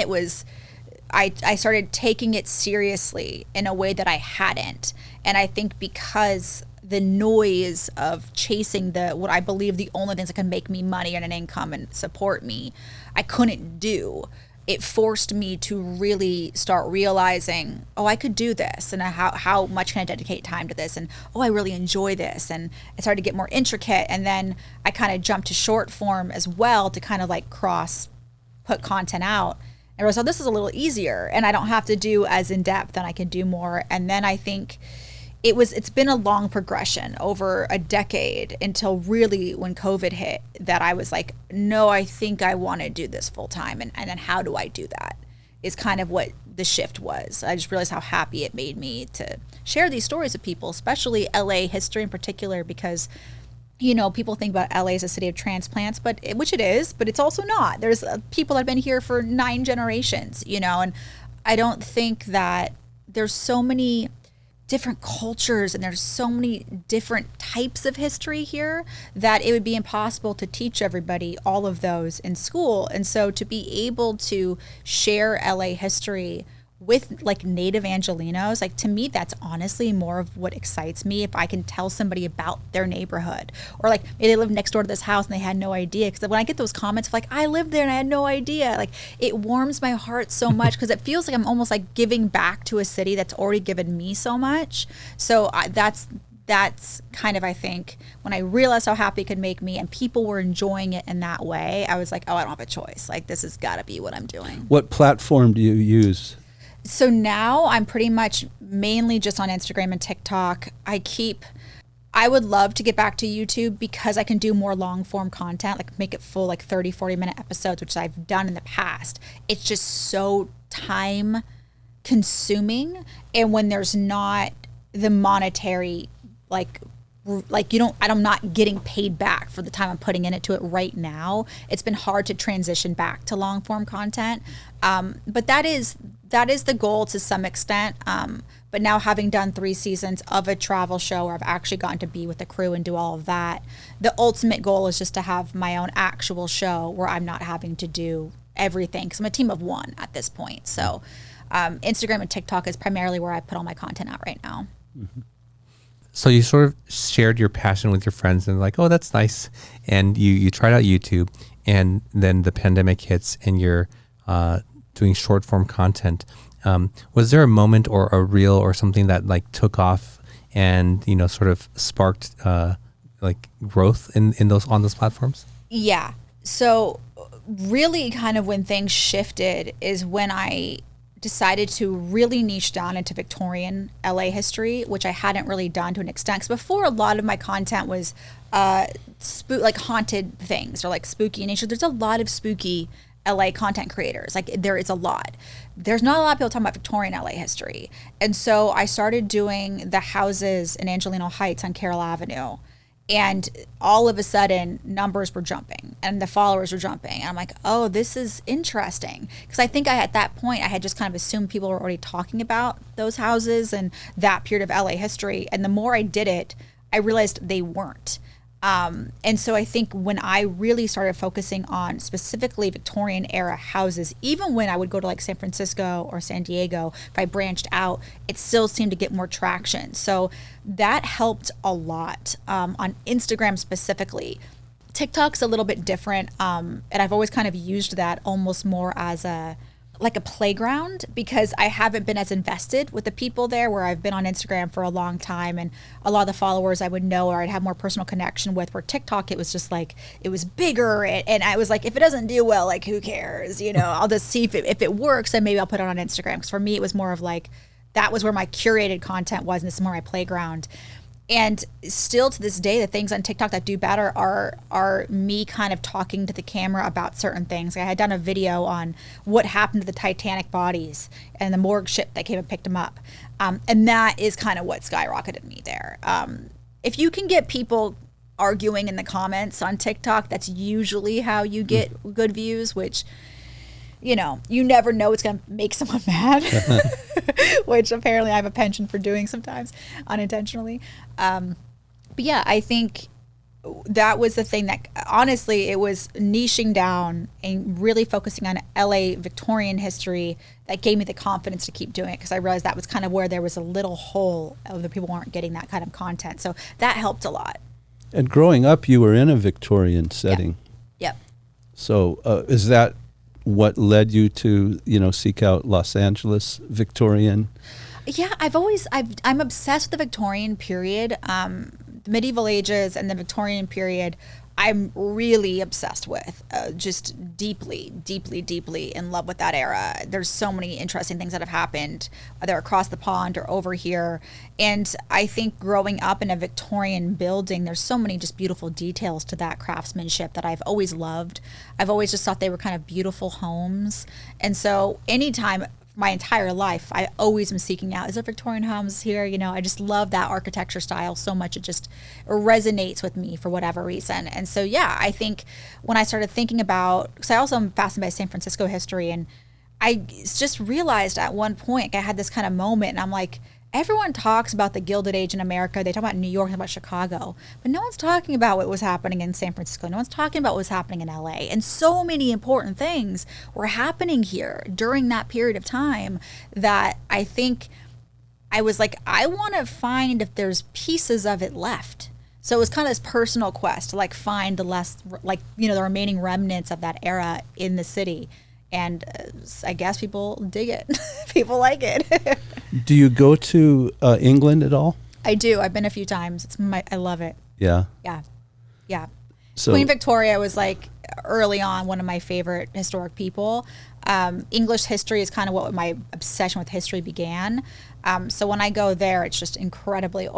I started taking it seriously in a way that I hadn't. And I think because the noise of chasing what I believe the only things that can make me money and an income and support me, I couldn't do. It forced me to really start realizing, oh, I could do this and how much can I dedicate time to this? And, oh, I really enjoy this. And it started to get more intricate. And then I kind of jumped to short form as well to kind of like put content out. And I realized, oh, this is a little easier and I don't have to do as in depth and I can do more. And then I think it's been a long progression over a decade until really when COVID hit that I was like, no, I think I want to do this full time. And then how do I do that is kind of what the shift was. I just realized how happy it made me to share these stories with people, especially LA history in particular, because people think about LA as a city of transplants, which it is, but it's also not. There's people that have been here for 9 generations, and I don't think that there's so many different cultures and there's so many different types of history here that it would be impossible to teach everybody all of those in school. And so to be able to share LA history with like native Angelenos, like to me, that's honestly more of what excites me. If I can tell somebody about their neighborhood or like maybe they live next door to this house and they had no idea. Because when I get those comments of like, I lived there and I had no idea, like it warms my heart so much because it feels like I'm almost like giving back to a city that's already given me so much. So that's kind of, I think, when I realized how happy it could make me and people were enjoying it in that way, I was like, oh, I don't have a choice. Like this has got to be what I'm doing. What platform do you use? So now I'm pretty much mainly just on Instagram and TikTok. I would love to get back to YouTube because I can do more long form content, like make it full, like 30, 40 minute episodes, which I've done in the past. It's just so time consuming. And when there's not the monetary, I'm not getting paid back for the time I'm putting into it right now. It's been hard to transition back to long form content. But that is the goal to some extent. But now having done 3 seasons of a travel show where I've actually gotten to be with the crew and do all of that, the ultimate goal is just to have my own actual show where I'm not having to do everything because I'm a team of 1 at this point. So Instagram and TikTok is primarily where I put all my content out right now. Mm-hmm. So you sort of shared your passion with your friends and like, oh, that's nice. And you tried out YouTube and then the pandemic hits and you're doing short form content. Was there a moment or a reel or something that like took off and, sort of sparked like growth on those platforms? Yeah. So really kind of when things shifted is when I decided to really niche down into Victorian LA history, which I hadn't really done to an extent. Because before, a lot of my content was like haunted things or like spooky in nature. There's a lot of spooky LA content creators. Like there is a lot. There's not a lot of people talking about Victorian LA history. And so I started doing the houses in Angelino Heights on Carroll Avenue. And all of a sudden, numbers were jumping and the followers were jumping. And I'm like, oh, this is interesting. Because I think at that point, I had just kind of assumed people were already talking about those houses and that period of LA history. And the more I did it, I realized they weren't. And so I think when I really started focusing on specifically Victorian era houses, even when I would go to like San Francisco or San Diego, if I branched out, it still seemed to get more traction. So that helped a lot on Instagram specifically. TikTok's a little bit different, and I've always kind of used that almost more as a playground, because I haven't been as invested with the people there, where I've been on Instagram for a long time and a lot of the followers I would know or I'd have more personal connection with, where TikTok, it was just like, it was bigger, and I was like, if it doesn't do well, like, who cares, I'll just see if it works, then maybe I'll put it on Instagram. Because for me, it was more of like, that was where my curated content was, and this is more my playground. And still to this day, the things on TikTok that do better are me kind of talking to the camera about certain things. Like I had done a video on what happened to the Titanic bodies and the morgue ship that came and picked them up. And that is kind of what skyrocketed me there. If you can get people arguing in the comments on TikTok, that's usually how you get good views, which, you never know it's going to make someone mad, which apparently I have a penchant for doing sometimes unintentionally. But yeah, I think that was the thing that, honestly, it was niching down and really focusing on LA Victorian history that gave me the confidence to keep doing it, because I realized that was kind of where there was a little hole of the people weren't getting that kind of content. So that helped a lot. And growing up, you were in a Victorian setting. Yep. So is that what led you to, seek out Los Angeles Victorian? Yeah, I'm obsessed with the Victorian period, the medieval ages and the Victorian period. I'm really obsessed with, just deeply, deeply, deeply in love with that era. There's so many interesting things that have happened, either across the pond or over here. And I think growing up in a Victorian building, there's so many just beautiful details to that craftsmanship that I've always loved. I've always just thought they were kind of beautiful homes. And so anytime, my entire life, I always am seeking out, is there Victorian homes here? I just love that architecture style so much. It just resonates with me for whatever reason. And so, yeah, I think when I started thinking about, because I also am fascinated by San Francisco history, and I just realized at one point, I had this kind of moment, and I'm like, everyone talks about the Gilded Age in America. They talk about New York, they talk about Chicago, but no one's talking about what was happening in San Francisco. No one's talking about what was happening in LA. And so many important things were happening here during that period of time that I think I was like, I want to find if there's pieces of it left. So it was kind of this personal quest to find the remaining remnants of that era in the city. And I guess people dig it. People like it. Do you go to England at all? I do. I've been a few times. I love it. Yeah. Yeah. So, Queen Victoria was early on one of my favorite historic people. English history is kind of what my obsession with history began. So when I go there, it's just incredibly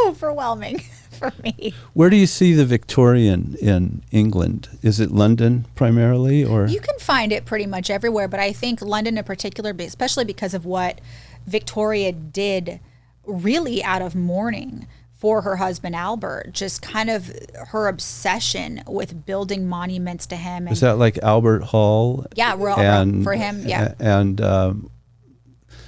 overwhelming for me. Where do you see the Victorian in England? Is it London primarily, or? You can find it pretty much everywhere, but I think London in particular, especially because of what Victoria did really out of mourning for her husband Albert, just kind of her obsession with building monuments to him. Is that like Albert Hall? Yeah, for him, yeah. And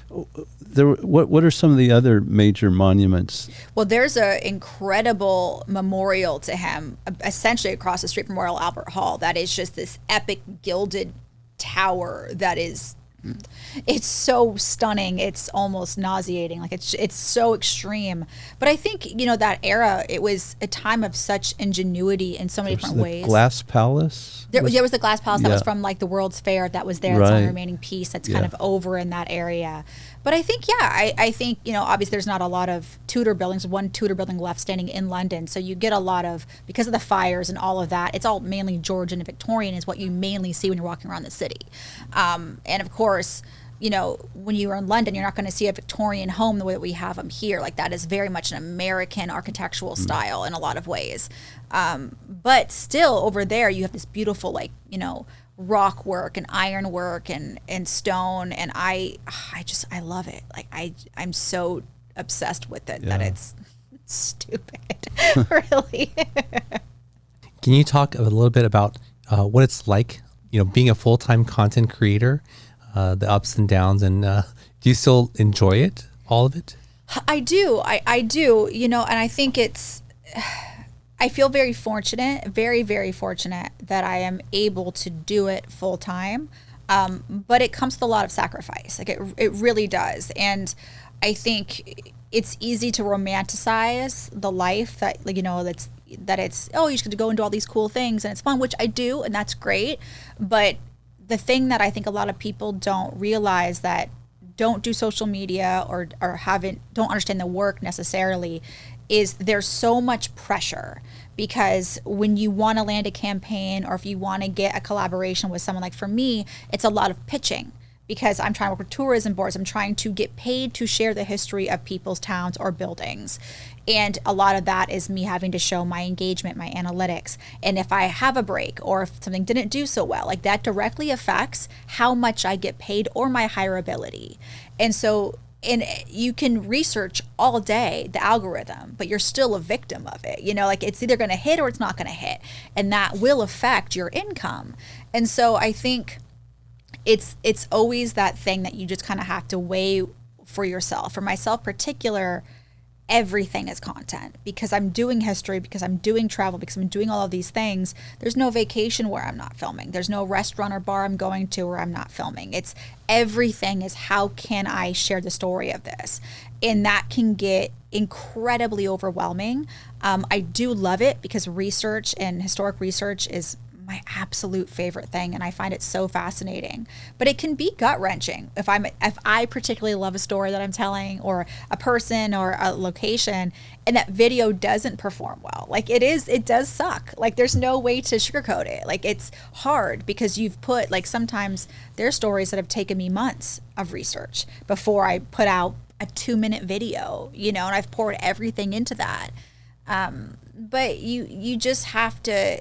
what are some of the other major monuments? Well, there's an incredible memorial to him, essentially across the street from Royal Albert Hall, that is just this epic gilded tower that is, it's so stunning, it's almost nauseating. It's so extreme. But I think, that era, it was a time of such ingenuity in so many different ways. Glass Palace? There was the Glass Palace that was from the World's Fair that was there. It's the only remaining piece that's kind of over in that area. But I think, I think, obviously there's not a lot of Tudor buildings, one Tudor building left standing in London. So you get a lot of, because of the fires and all of that, it's all mainly Georgian and Victorian is what you mainly see when you're walking around the city. And of course, when you are in London, you're not going to see a Victorian home the way that we have them here. That is very much an American architectural style in a lot of ways. But still over there, you have this beautiful, rock work and iron work and stone. And I love it. I'm so obsessed with it that it's stupid, really. Can you talk a little bit about what it's like, being a full-time content creator? The ups and downs, and do you still enjoy it, all of it? I do. I do, and I think I feel very fortunate, very, very fortunate that I am able to do it full time. But it comes with a lot of sacrifice. Like it really does. And I think it's easy to romanticize the life that, like, that it's, oh, you just get to go and do all these cool things and it's fun, which I do, and that's great. But the thing that I think a lot of people don't realize, that don't do social media or don't understand the work necessarily, is there's so much pressure. Because when you want to land a campaign, or if you want to get a collaboration with someone, like for me, it's a lot of pitching, because I'm trying to work with tourism boards. I'm trying to get paid to share the history of people's towns or buildings. And a lot of that is me having to show my engagement, my analytics. And if I have a break, or if something didn't do so well, like that directly affects how much I get paid or my hireability. And you can research all day the algorithm, but you're still a victim of it. Like it's either going to hit or it's not going to hit. And that will affect your income. And so I think it's always that thing that you just kind of have to weigh for yourself. For myself particular, everything is content, because I'm doing history, because I'm doing travel, because I'm doing all of these things. There's no vacation where I'm not filming. There's no restaurant or bar I'm going to where I'm not filming. It's everything is, how can I share the story of this? And that can get incredibly overwhelming. I do love it, because research and historic research is my absolute favorite thing, and I find it so fascinating. But it can be gut-wrenching if I particularly love a story that I'm telling, or a person or a location, and that video doesn't perform well. Like it does suck. Like there's no way to sugarcoat it. Like it's hard, because you've put, like, sometimes there's stories that have taken me months of research before I put out a 2-minute video, and I've poured everything into that. But you just have to,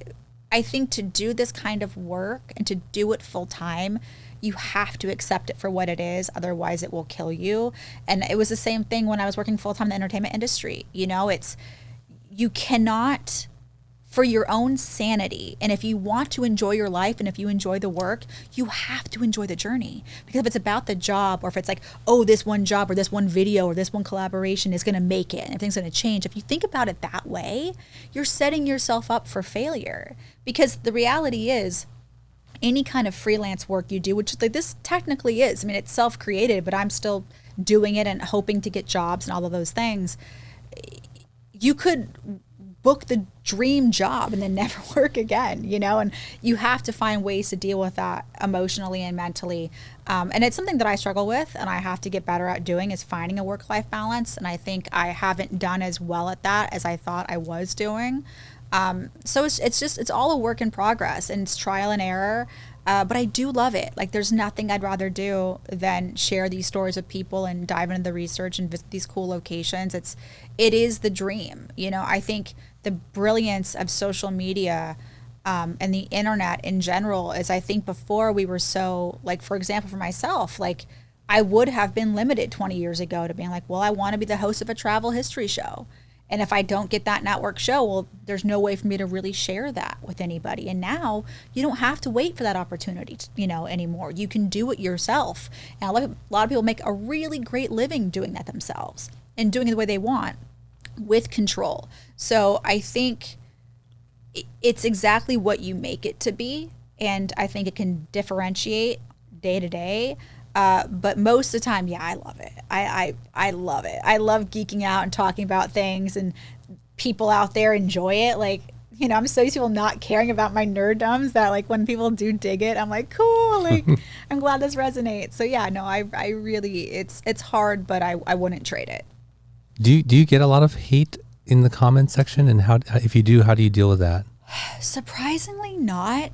I think, to do this kind of work and to do it full time, you have to accept it for what it is. Otherwise it will kill you. And it was the same thing when I was working full time in the entertainment industry. You cannot, for your own sanity, and if you want to enjoy your life and if you enjoy the work, you have to enjoy the journey. Because if it's about the job, or if it's like, oh, this one job or this one video or this one collaboration is going to make it and everything's going to change, if you think about it that way, you're setting yourself up for failure. Because the reality is, any kind of freelance work you do, which like this technically is, I mean, it's self-created, but I'm still doing it and hoping to get jobs and all of those things. You could book the dream job and then never work again, and you have to find ways to deal with that emotionally and mentally. And it's something that I struggle with, and I have to get better at doing, is finding a work-life balance. And I think I haven't done as well at that as I thought I was doing. So it's all a work in progress, and it's trial and error. But I do love it. Like there's nothing I'd rather do than share these stories with people and dive into the research and visit these cool locations. It is the dream. I think the brilliance of social media, and the internet in general is, I think before we were so, like, for example, for myself, like I would have been limited 20 years ago to being like, well, I want to be the host of a travel history show. And if I don't get that network show, well, there's no way for me to really share that with anybody. And now you don't have to wait for that opportunity, anymore. You can do it yourself. And a lot of people make a really great living doing that themselves and doing it the way they want with control. So I think it's exactly what you make it to be. And I think it can differentiate day to day. But most of the time, yeah, I love it. I love it. I love geeking out and talking about things, and people out there enjoy it. Like, I'm so used to people not caring about my nerddoms that, like, when people do dig it, I'm like, cool. Like, I'm glad this resonates. So yeah, no, I really, it's hard, but I wouldn't trade it. Do you get a lot of hate in the comment section? And if you do, how do you deal with that? Surprisingly not.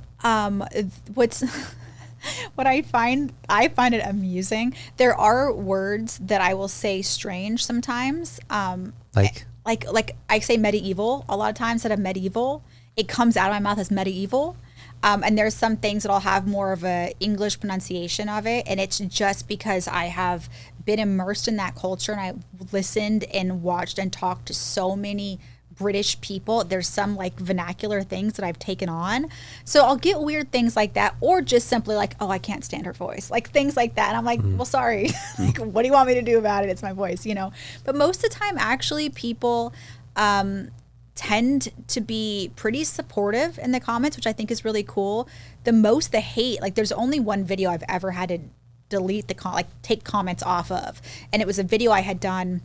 What I find it amusing. There are words that I will say strange sometimes. Like I say medieval a lot of times instead of medieval. It comes out of my mouth as medieval. And there's some things that I'll have more of a English pronunciation of it. And it's just because I have been immersed in that culture, and I've listened and watched and talked to so many British people. There's some like vernacular things that I've taken on. So I'll get weird things like that, or just simply like, oh, I can't stand her voice, like things like that. And I'm like, well, sorry, like, what do you want me to do about it? It's my voice, But most of the time, actually, people tend to be pretty supportive in the comments, which I think is really cool. The hate, like there's only one video I've ever had to delete take comments off of. And it was a video I had done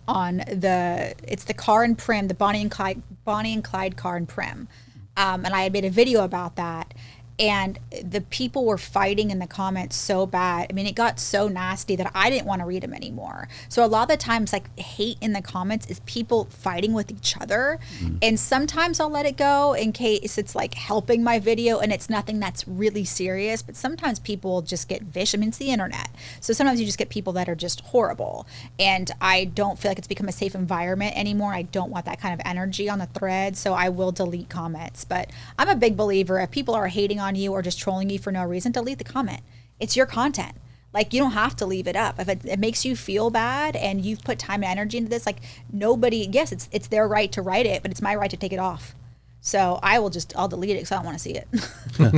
on it's the car and Prim, the Bonnie and Clyde car and Prim. And I had made a video about that. And the people were fighting in the comments so bad. I mean, it got so nasty that I didn't want to read them anymore. So a lot of the times, like, hate in the comments is people fighting with each other. And sometimes I'll let it go in case it's like helping my video and it's nothing that's really serious. But sometimes people just get vicious. I mean, it's the internet. So sometimes you just get people that are just horrible. And I don't feel like it's become a safe environment anymore. I don't want that kind of energy on the thread. So I will delete comments. But I'm a big believer if people are hating on you or just trolling you for no reason, delete the comment. It's your content. Like, you don't have to leave it up. If it makes you feel bad and you've put time and energy into this, like, yes, it's their right to write it, but it's my right to take it off. So I'll delete it because I don't want to see it.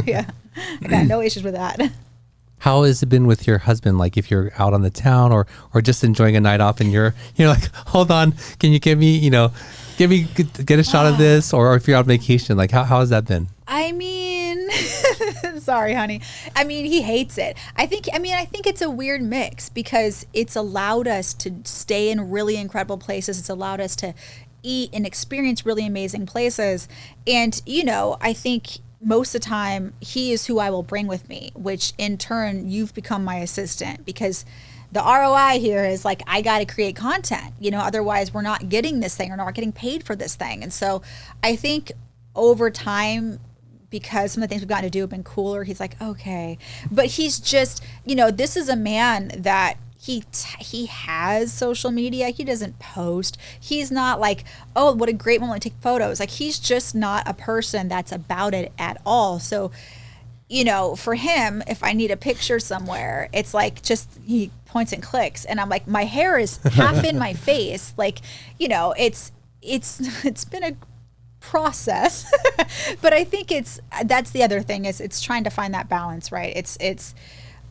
Yeah, I got no issues with that. How has it been with your husband? Like, if you're out on the town or just enjoying a night off and you're like, hold on, can you get a shot of this? Or if you're on vacation, like how has that been? I mean, sorry, honey. I mean, he hates it. I think it's a weird mix because it's allowed us to stay in really incredible places. It's allowed us to eat and experience really amazing places. And, I think most of the time he is who I will bring with me, which in turn you've become my assistant because the ROI here is like, I got to create content, otherwise we're not getting this thing or not getting paid for this thing. And so I think over time, because some of the things we've gotten to do have been cooler, he's like, okay. But he's just, this is a man that he has social media. He doesn't post. He's not like, oh, what a great moment to take photos. Like, he's just not a person that's about it at all. So, for him, if I need a picture somewhere, it's like just he points and clicks. And I'm like, my hair is half in my face. Like, it's been a process. But I think that's the other thing is it's trying to find that balance, right? It's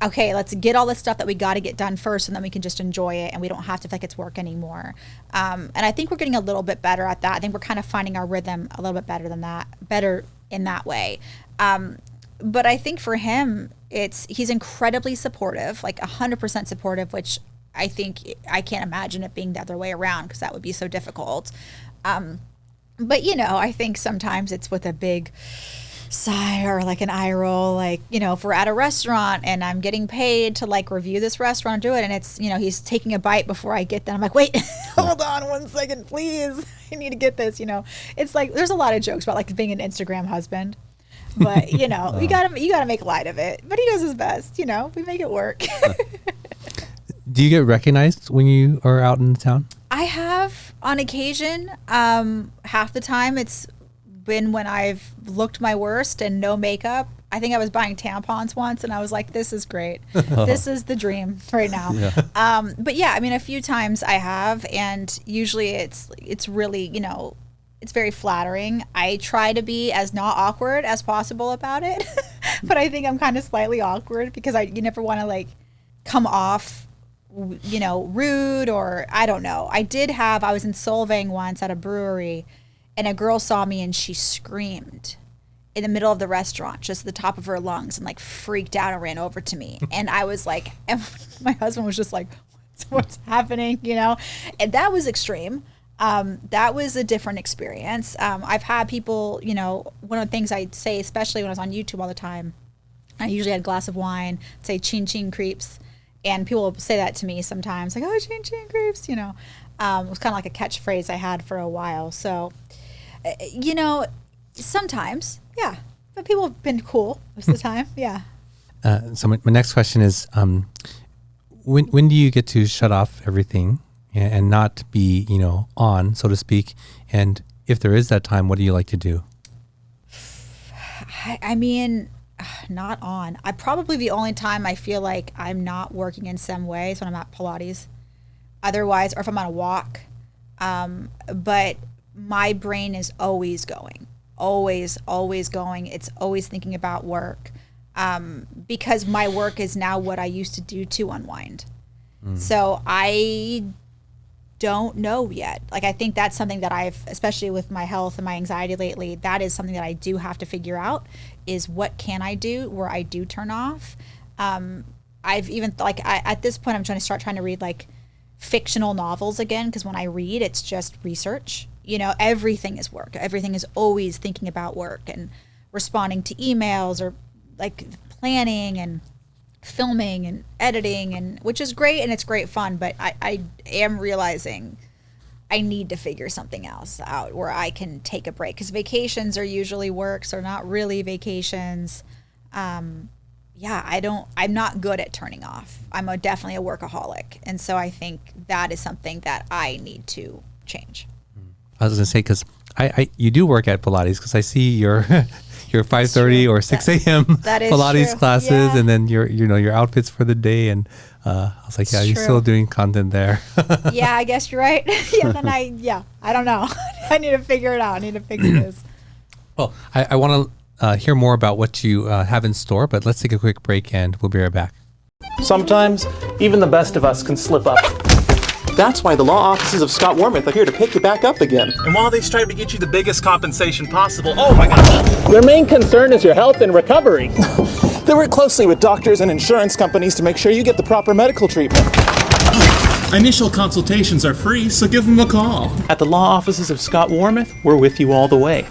okay, let's get all this stuff that we got to get done first, and then we can just enjoy it, and we don't have to feel like it's work anymore. And I think we're getting a little bit better at that. I think we're kind of finding our rhythm a little bit better in that way. But I think for him, he's incredibly supportive, like 100% supportive, which I think I can't imagine it being the other way around because that would be so difficult. But, I think sometimes it's with a big sigh or like an eye roll, like, if we're at a restaurant and I'm getting paid to like review this restaurant, do it. And it's, he's taking a bite before I get there. I'm like, wait, hold on 1 second, please. I need to get this, It's like, there's a lot of jokes about like being an Instagram husband, but you gotta make light of it. But he does his best, we make it work. Do you get recognized when you are out in town? I have on occasion. Half the time it's been when I've looked my worst and no makeup. I think I was buying tampons once and I was like, this is great. This is the dream right now. Yeah. But yeah, I mean, a few times I have, and usually it's really, it's very flattering. I try to be as not awkward as possible about it, but I think I'm kind of slightly awkward because you never want to like come off rude, or I don't know. I was in Solvang once at a brewery and a girl saw me and she screamed in the middle of the restaurant, just the top of her lungs, and like freaked out and ran over to me. And I was like, and my husband was just like, what's happening? And that was extreme. That was a different experience. I've had people, one of the things I say, especially when I was on YouTube all the time, I usually had a glass of wine, say chin chin creeps. And people will say that to me sometimes, like, oh, chin chin creeps, It was kind of like a catchphrase I had for a while. So, sometimes, yeah. But people have been cool most of the time, yeah. So my next question is, when do you get to shut off everything and not be, on, so to speak? And if there is that time, what do you like to do? I mean, not on. Probably the only time I feel like I'm not working in some way is when I'm at Pilates. Otherwise, or if I'm on a walk. But my brain is always going. Always going. It's always thinking about work. Because my work is now what I used to do to unwind. So I don't know yet. Like, I think that's something that I've, especially with my health and my anxiety lately, that is something that I do have to figure out, is what can I do where I do turn off. I've even, like, at this point, I'm trying to read, like, fictional novels again, because when I read, it's just research. You know, everything is work. Everything is always thinking about work and responding to emails, or, like, planning and filming and editing, and which is great, and it's great fun, but I am realizing I need to figure something else out where I can take a break, because vacations are usually work, so not really vacations. I'm not good at turning off. I'm definitely a workaholic, and so I think that is something that I need to change. I was going to say, because you do work at Pilates, because I see your 5:30 or 6 a.m. Pilates classes, yeah. And then your outfits for the day, and I was like, yeah, you're still doing content there. Yeah, I guess you're right. I don't know. I need to figure it out. I need to fix this. Well, I want to hear more about what you have in store, but let's take a quick break and we'll be right back. Sometimes even the best of us can slip up. That's why the law offices of Scott Wormuth are here to pick you back up again. And while they strive to get you the biggest compensation possible, oh my gosh! Their main concern is your health and recovery. They work closely with doctors and insurance companies to make sure you get the proper medical treatment. Initial consultations are free, so give them a call. At the law offices of Scott Wormuth, we're with you all the way.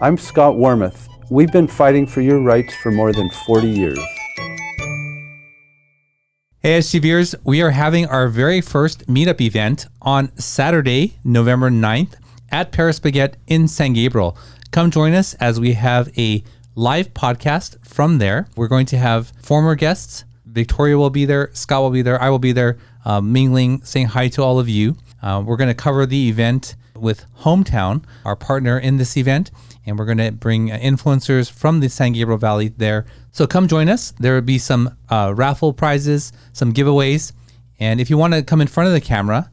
I'm Scott Wormuth. We've been fighting for your rights for more than 40 years. Hey, SGVers, we are having our very first meetup event on Saturday, November 9th at Paris Baguette in San Gabriel. Come join us as we have a live podcast from there. We're going to have former guests. Victoria will be there. Scott will be there. I will be there, mingling, saying hi to all of you. We're going to cover the event with Hometown, our partner in this event, and we're going to bring influencers from the San Gabriel Valley there. So come join us. There will be some raffle prizes, some giveaways, and if you want to come in front of the camera,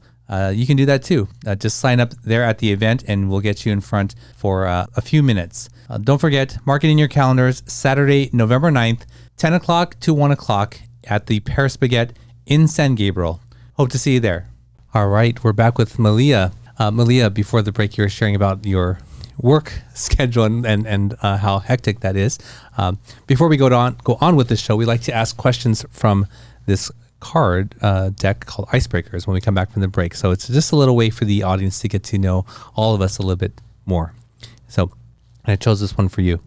you can do that too. Just sign up there at the event and we'll get you in front for a few minutes. Don't forget, mark it in your calendars, Saturday, November 9th, 10 o'clock to 1 o'clock at the Paris Baguette in San Gabriel. Hope to see you there. All right, we're back with Malia. Malia, before the break, you were sharing about your work schedule and how hectic that is. Before we go on with this show, we like to ask questions from this card deck called Icebreakers when we come back from the break. So it's just a little way for the audience to get to know all of us a little bit more. So I chose this one for you.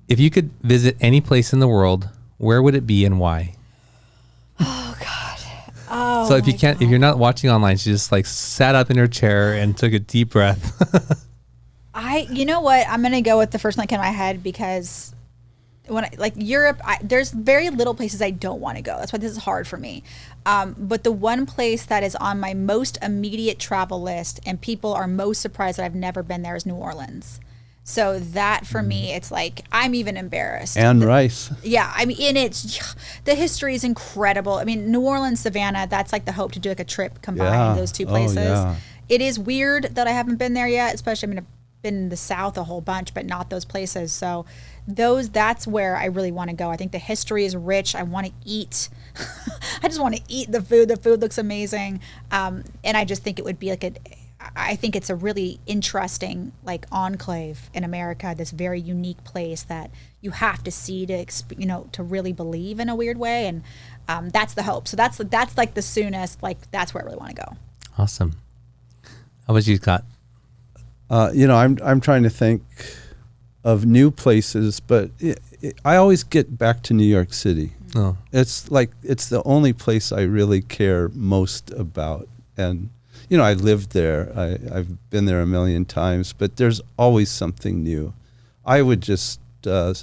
If you could visit any place in the world, where would it be and why? Oh God. Oh, so if you're not watching online, she just like sat up in her chair and took a deep breath. You know what? I'm going to go with the first one that came to my head, because when Europe, there's very little places I don't want to go. That's why this is hard for me. But the one place that is on my most immediate travel list, and people are most surprised that I've never been there, is New Orleans. So that for me, it's like, I'm even embarrassed. And rice. Yeah. I mean, the history is incredible. I mean, New Orleans, Savannah, that's like the hope to do like a trip combined those two places. Oh, yeah. It is weird that I haven't been there yet, especially, I've been in the South a whole bunch, but not those places. So that's where I really want to go. I think the history is rich. I want to eat. I just want to eat the food. The food looks amazing. And I just think it would be I think it's a really interesting like enclave in America, this very unique place that you have to see to really believe in a weird way. And that's the hope. So that's like the soonest, like that's where I really want to go. Awesome. How about you, Scott? I'm trying to think of new places, but I always get back to New York City. Oh. It's the only place I really care most about. And, I lived there. I've been there a million times, but there's always something new. I would just, I'll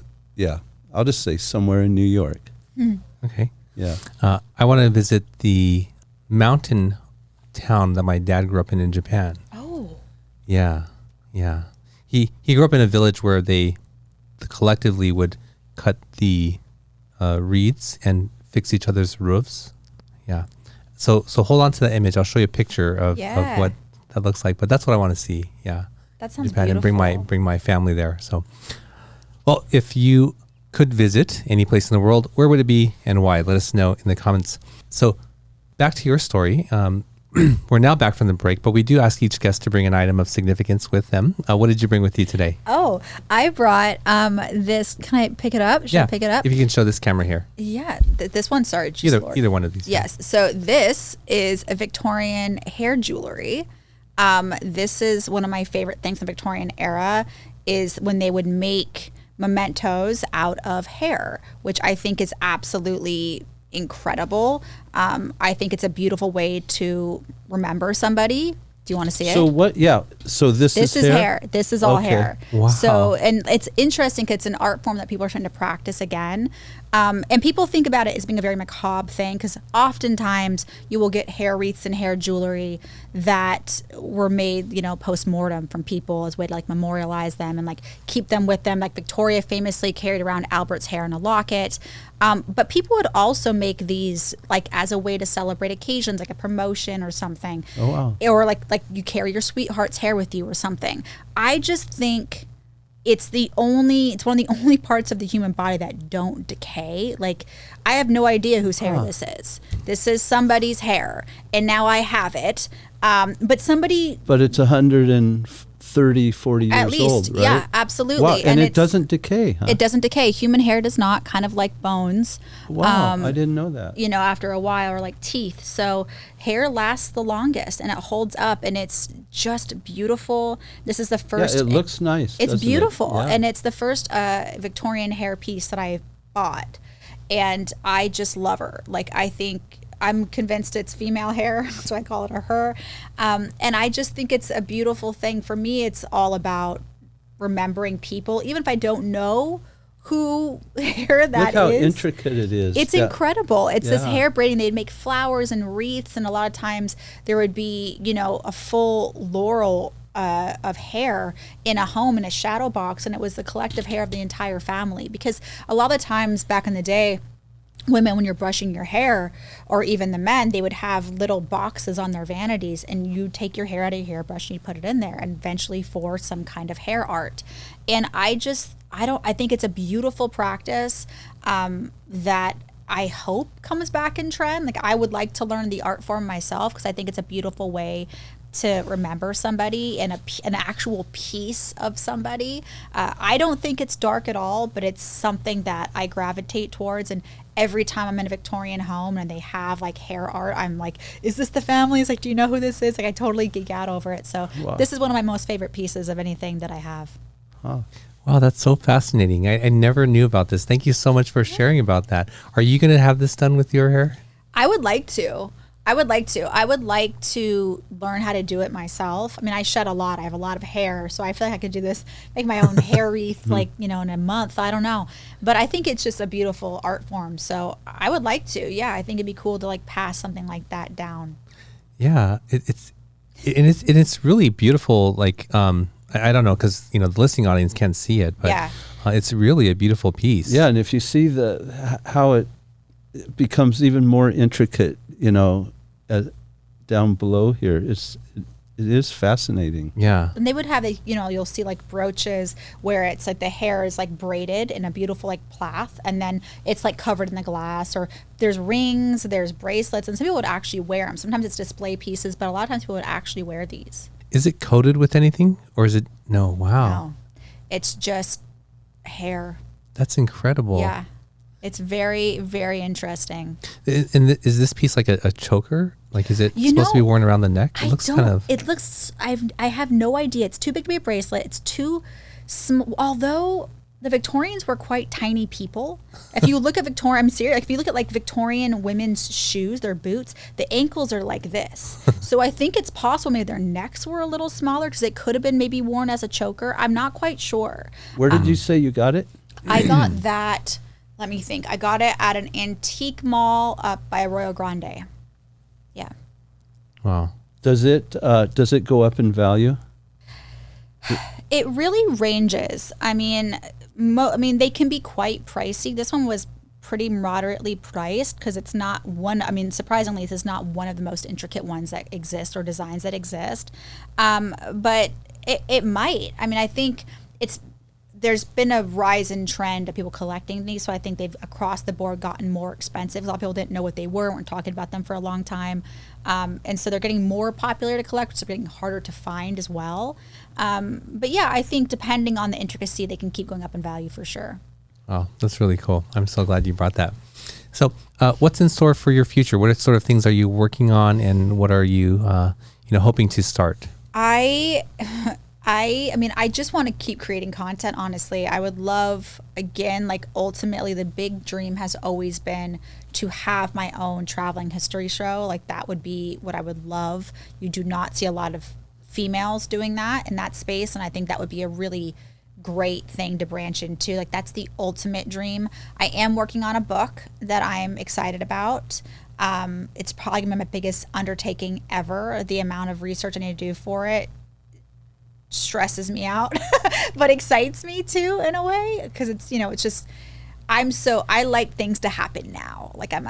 just say somewhere in New York. Mm. Okay. Yeah. I want to visit the mountain town that my dad grew up in Japan. Oh. Yeah. Yeah. He grew up in a village where they collectively would cut the reeds and fix each other's roofs. Yeah. So hold on to that image. I'll show you a picture of what that looks like. But that's what I want to see. Yeah. That sounds Japan, beautiful. And bring my family there. So, well, if you could visit any place in the world, where would it be and why? Let us know in the comments. So back to your story. We're now back from the break, but we do ask each guest to bring an item of significance with them. What did you bring with you today? Oh, I brought this. Can I pick it up? Should I pick it up? If you can show this camera here. Yeah, this one. Sorry, Either one of these. Yes. So this is a Victorian hair jewelry. This is one of my favorite things in the Victorian era, is when they would make mementos out of hair, which I think is absolutely incredible. I think it's a beautiful way to remember somebody. Do you want to see it? So what? Yeah. So this is hair. This is all hair. Wow. So, and it's interesting because it's an art form that people are trying to practice again. And people think about it as being a very macabre thing, because oftentimes you will get hair wreaths and hair jewelry that were made, post-mortem from people as a way to like memorialize them and like keep them with them. Like Victoria famously carried around Albert's hair in a locket. But people would also make these like as a way to celebrate occasions, like a promotion or something. Oh, wow. Or like you carry your sweetheart's hair with you or something. I just think it's one of the only parts of the human body that don't decay. Like, I have no idea whose hair this is. This is somebody's hair, and now I have it. But it's 130, 40 years at least, old, right? Yeah, absolutely. Wow. And it doesn't decay, huh? It doesn't decay. Human hair does not, kind of like bones. Wow, I didn't know that. After a while, or like teeth. So hair lasts the longest, and it holds up, and it's just beautiful. This is the first. Yeah, it looks nice. It's beautiful, Yeah. and it's the first Victorian hair piece that I bought, and I just love her. Like, I think I'm convinced it's female hair, so I call it a her. And I just think it's a beautiful thing. For me, it's all about remembering people, even if I don't know who hair that is. Look how intricate it is. It's incredible. It's this Yeah. hair braiding. They'd make flowers and wreaths, and a lot of times there would be, a full laurel of hair in a home, in a shadow box, and it was the collective hair of the entire family. Because a lot of the times back in the day, women, when you're brushing your hair, or even the men, they would have little boxes on their vanities, and you take your hair out of your hairbrush and you put it in there, and eventually for some kind of hair art. And I think it's a beautiful practice that I hope comes back in trend. Like, I would like to learn the art form myself, because I think it's a beautiful way to remember somebody and an actual piece of somebody. I don't think it's dark at all, but it's something that I gravitate towards. And every time I'm in a Victorian home and they have like hair art, I'm like, is this the family? It's like, do you know who this is? Like, I totally geek out over it. So This is one of my most favorite pieces of anything that I have. Huh. Wow, that's so fascinating. I never knew about this. Thank you so much for sharing about that. Are you going to have this done with your hair? I would like to. I would like to learn how to do it myself. I mean, I shed a lot. I have a lot of hair, so I feel like I could do this, make my own hair wreath, like, in a month. I don't know. But I think it's just a beautiful art form. So I would like to. Yeah, I think it'd be cool to like pass something like that down. Yeah, it's really beautiful. Like, I don't know, because, the listening audience can't see it, but yeah. It's really a beautiful piece. Yeah, and if you see how it becomes even more intricate, down below here, it is fascinating. Yeah. And they would have you'll see like brooches where it's like the hair is like braided in a beautiful like plath, and then it's like covered in the glass, or there's rings, there's bracelets, and some people would actually wear them. Sometimes it's display pieces, but a lot of times people would actually wear these. Is it coated with anything, or is it no? Wow. No, it's just hair. That's incredible. Yeah. It's very, very interesting. And is this piece like a choker? Like, is it supposed to be worn around the neck? It looks I have no idea. It's too big to be a bracelet. It's too small. Although the Victorians were quite tiny people. If you look at I'm serious. Like, if you look at like Victorian women's shoes, their boots, the ankles are like this. So I think it's possible maybe their necks were a little smaller, because it could have been maybe worn as a choker. I'm not quite sure. Where did you say you got it? I got that. Let me think. I got it at an antique mall up by Arroyo Grande. Yeah. Wow. Does it go up in value? It really ranges. I mean, they can be quite pricey. This one was pretty moderately priced, because it's not one. I mean, surprisingly, this is not one of the most intricate ones that exist, or designs that exist. But it might. I mean, I think there's been a rise in trend of people collecting these. So I think they've across the board gotten more expensive. A lot of people didn't know what they weren't talking about them for a long time. And so they're getting more popular to collect, so they're getting harder to find as well. But yeah, I think depending on the intricacy, they can keep going up in value for sure. Oh, that's really cool. I'm so glad you brought that. So what's in store for your future? What sort of things are you working on, and what are you, hoping to start? I mean, I just want to keep creating content, honestly. I would love, again, like ultimately the big dream has always been to have my own traveling history show. Like that would be what I would love. You do not see a lot of females doing that in that space. And I think that would be a really great thing to branch into. Like that's the ultimate dream. I am working on a book that I'm excited about. It's probably gonna be my biggest undertaking ever. The amount of research I need to do for it stresses me out but excites me too in a way, because it's it's just I like things to happen now. Like I'm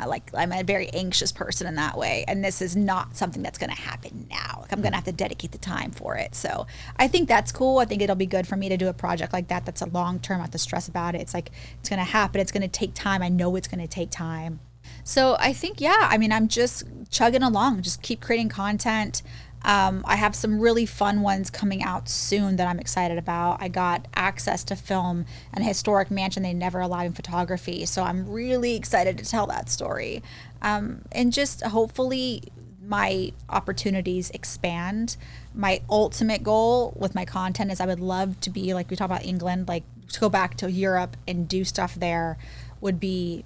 a very anxious person in that way, and this is not something that's going to happen now. Like I'm going to have to dedicate the time for it. So I think that's cool. I think it'll be good for me to do a project like that that's a long term. I have to stress about it. It's like it's going to happen. It's going to take time. I know it's going to take time. So I think I'm just chugging along, just keep creating content. I have some really fun ones coming out soon that I'm excited about. I got access to film an historic mansion they never allowed in photography, so I'm really excited to tell that story. And just hopefully my opportunities expand. My ultimate goal with my content is I would love to be, like we talk about England, like to go back to Europe and do stuff there would be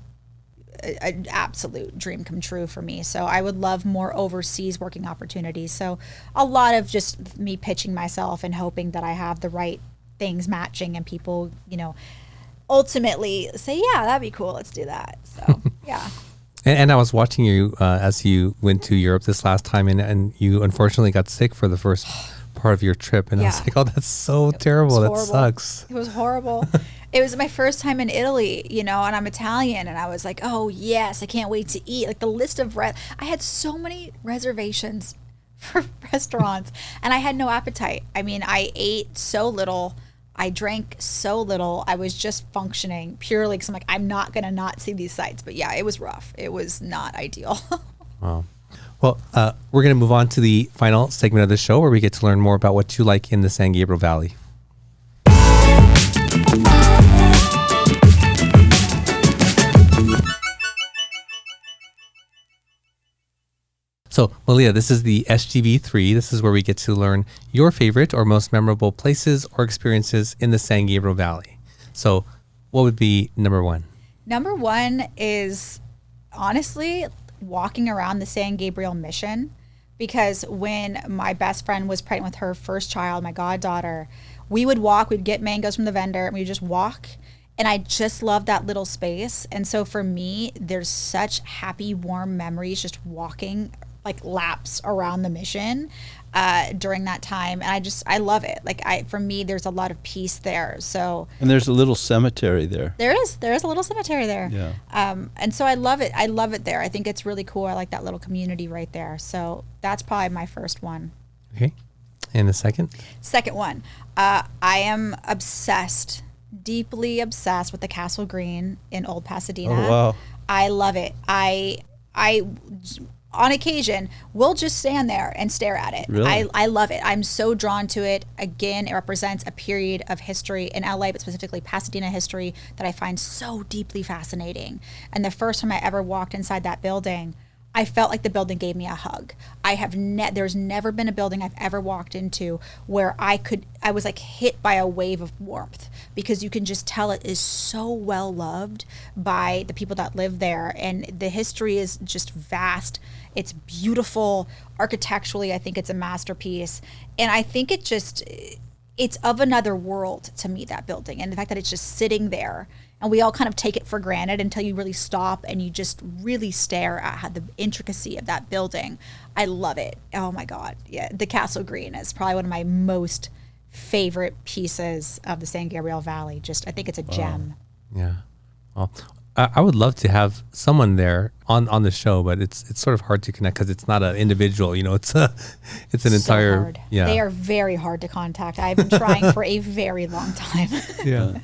an absolute dream come true for me. So I would love more overseas working opportunities. So a lot of just me pitching myself and hoping that I have the right things matching and people, ultimately say, yeah, that'd be cool. Let's do that. So yeah. And I was watching you as you went to Europe this last time, and you unfortunately got sick for the first part of your trip. And I was like, oh, that's so terrible. That sucks. It was horrible. It was my first time in Italy, and I'm Italian, and I was like, oh yes, I can't wait to eat. Like the list of I had so many reservations for restaurants, and I had no appetite. I mean, I ate so little, I drank so little. I was just functioning purely because I'm like, I'm not gonna not see these sights. But yeah, it was rough. It was not ideal. Wow. Well, we're gonna move on to the final segment of the show where we get to learn more about what you like in the San Gabriel Valley. So, Malia, this is the SGV3. This is where we get to learn your favorite or most memorable places or experiences in the San Gabriel Valley. So, what would be number one? Number one is honestly walking around the San Gabriel Mission, because when my best friend was pregnant with her first child, my goddaughter, we would walk, we'd get mangoes from the vendor, and we would just walk. And I just love that little space. And so for me, there's such happy, warm memories just walking like laps around the mission during that time. And I love it. Like for me, there's a lot of peace there. So, and there's a little cemetery there. There is a little cemetery there. Yeah. And so I love it. I love it there. I think it's really cool. I like that little community right there. So that's probably my first one. Okay. And the second? Second one. I am obsessed, deeply obsessed with the Castle Green in Old Pasadena. Oh, wow. I love it. I on occasion will just stand there and stare at it. Really? I love it. I'm so drawn to it. Again, it represents a period of history in LA, but specifically Pasadena history that I find so deeply fascinating. And the first time I ever walked inside that building, I felt like the building gave me a hug. There's never been a building I've ever walked into where I was like hit by a wave of warmth, because you can just tell it is so well loved by the people that live there. And the history is just vast. It's beautiful. Architecturally, I think it's a masterpiece. And I think it's of another world to me, that building. And the fact that it's just sitting there, and we all kind of take it for granted until you really stop and you just really stare at the intricacy of that building. I love it. Oh my God. Yeah. The Castle Green is probably one of my most favorite pieces of the San Gabriel Valley. I think it's a gem. Yeah. Well, I would love to have someone there on the show, but it's sort of hard to connect because it's not an individual. It's an entire. Hard. Yeah, they are very hard to contact. I've been trying for a very long time. Yeah.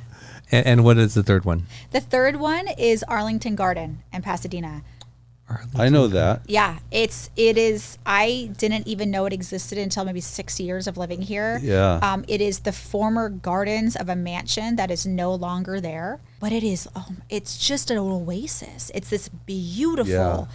And what is the third one? The third one is Arlington Garden in Pasadena. I know that. Yeah, it is. I didn't even know it existed until maybe 6 years of living here. Yeah. It is the former gardens of a mansion that is no longer there, but it's just an oasis. It's this beautiful,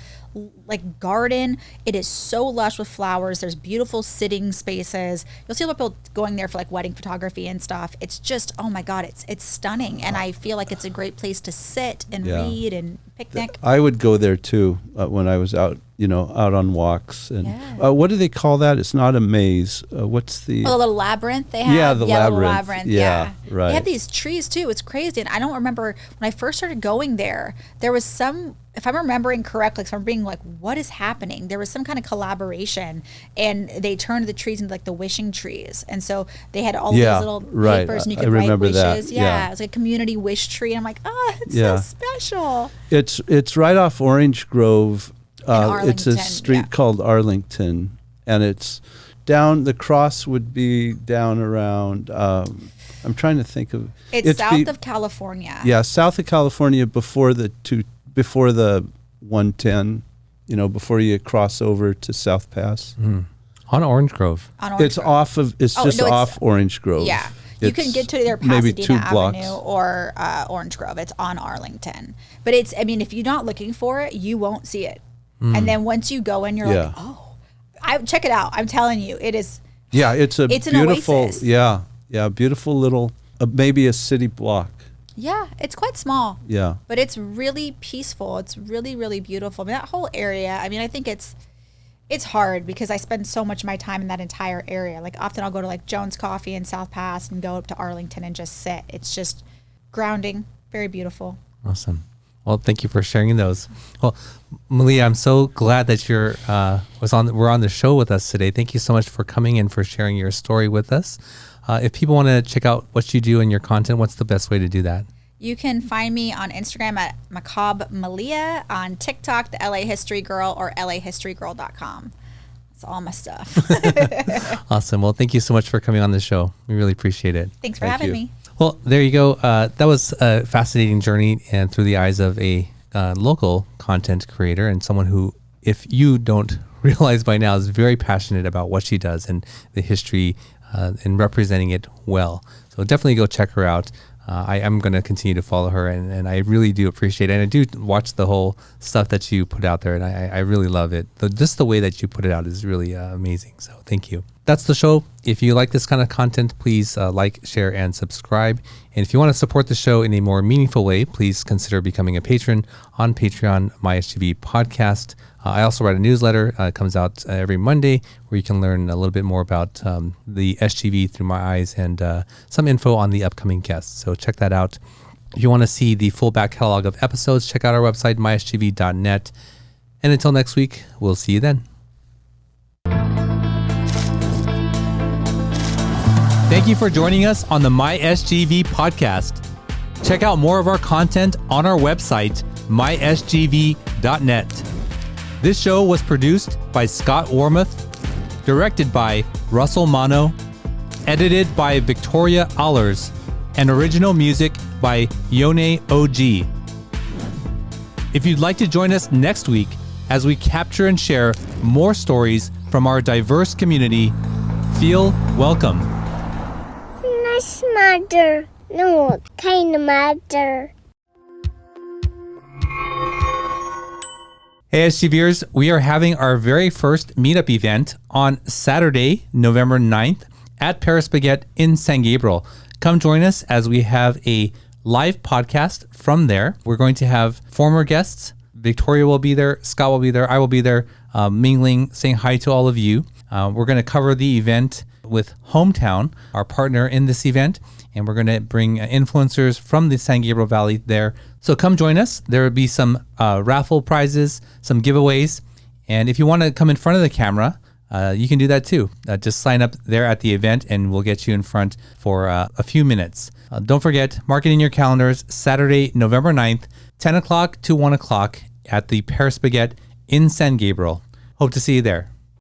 like garden. It is so lush with flowers. There's beautiful sitting spaces. You'll see people going there for like wedding photography and stuff. It's just, oh my God, it's stunning. And I feel like it's a great place to sit and read and picnic. I would go there too when I was out, out on walks. And what do they call that? It's not a maze. What's the... Oh, the little labyrinth they have? Yeah, the labyrinth. Yeah, right. They have these trees too. It's crazy. And I don't remember when I first started going there was some, if I'm remembering correctly, so I'm being like, what is happening? There was some kind of collaboration and they turned the trees into like the wishing trees. And so they had all these little papers and you could write wishes. That. Yeah, it was like a community wish tree. And I'm like, oh, it's so special. It's right off Orange Grove. It's a street yeah. called Arlington, and it's down. The cross would be down around. I'm trying to think of. It's south of California. Yeah, south of California before the 110. Before you cross over to South Pass. Mm. On Orange Grove. It's off Orange Grove. Yeah. You can get to either Pasadena Avenue or Orange Grove. It's on Arlington. But if you're not looking for it, you won't see it. Mm. And then once you go in, you're like, oh, check it out. I'm telling you, it is. Yeah, it's beautiful. An oasis. Yeah, beautiful little, maybe a city block. Yeah, it's quite small. Yeah. But it's really peaceful. It's really, really beautiful. That whole area, I think it's hard because I spend so much of my time in that entire area. Like often I'll go to like Jones Coffee in South Pass and go up to Arlington and just sit. It's just grounding, very beautiful. Awesome. Well, thank you for sharing those. Well, Malia, I'm so glad that we're on the show with us today. Thank you so much for coming and for sharing your story with us. If people want to check out what you do and your content, what's the best way to do that? You can find me on Instagram at Macabre Malia, on TikTok, the LA History Girl, or lahistorygirl.com. That's all my stuff. Awesome. Well, thank you so much for coming on the show. We really appreciate it. Thanks for having me. Well, there you go. That was a fascinating journey and through the eyes of a local content creator and someone who, if you don't realize by now, is very passionate about what she does and the history and representing it well. So definitely go check her out. I'm going to continue to follow her, and I really do appreciate it. And I do watch the whole stuff that you put out there, and I really love it. Just the way that you put it out is really amazing. So thank you. That's the show. If you like this kind of content, please like, share, and subscribe. And if you want to support the show in a more meaningful way, please consider becoming a patron on Patreon, MySGV Podcast. I also write a newsletter. It comes out every Monday where you can learn a little bit more about the SGV through my eyes and some info on the upcoming guests. So check that out. If you want to see the full back catalog of episodes, check out our website, mysgv.net. And until next week, we'll see you then. Thank you for joining us on the MySGV podcast. Check out more of our content on our website, mysgv.net. This show was produced by Scott Wormuth, directed by Russell Mano, edited by Victoria Allers, and original music by Yone OG. If you'd like to join us next week as we capture and share more stories from our diverse community, feel welcome. Nice matter. No kind of matter. Hey SGVers, we are having our very first meetup event on Saturday, November 9th at Paris Baguette in San Gabriel. Come join us as we have a live podcast from there. We're going to have former guests. Victoria will be there, Scott will be there, I will be there, mingling, saying hi to all of you. We're going to cover the event with Hometown, our partner in this event, and we're going to bring influencers from the San Gabriel Valley there. So come join us. There will be some raffle prizes, some giveaways, and if you want to come in front of the camera, you can do that too. Just sign up there at the event and we'll get you in front for a few minutes. Don't forget, mark it in your calendars, Saturday, November 9th, 10 o'clock to 1 o'clock at the Paris Baguette in San Gabriel. Hope to see you there.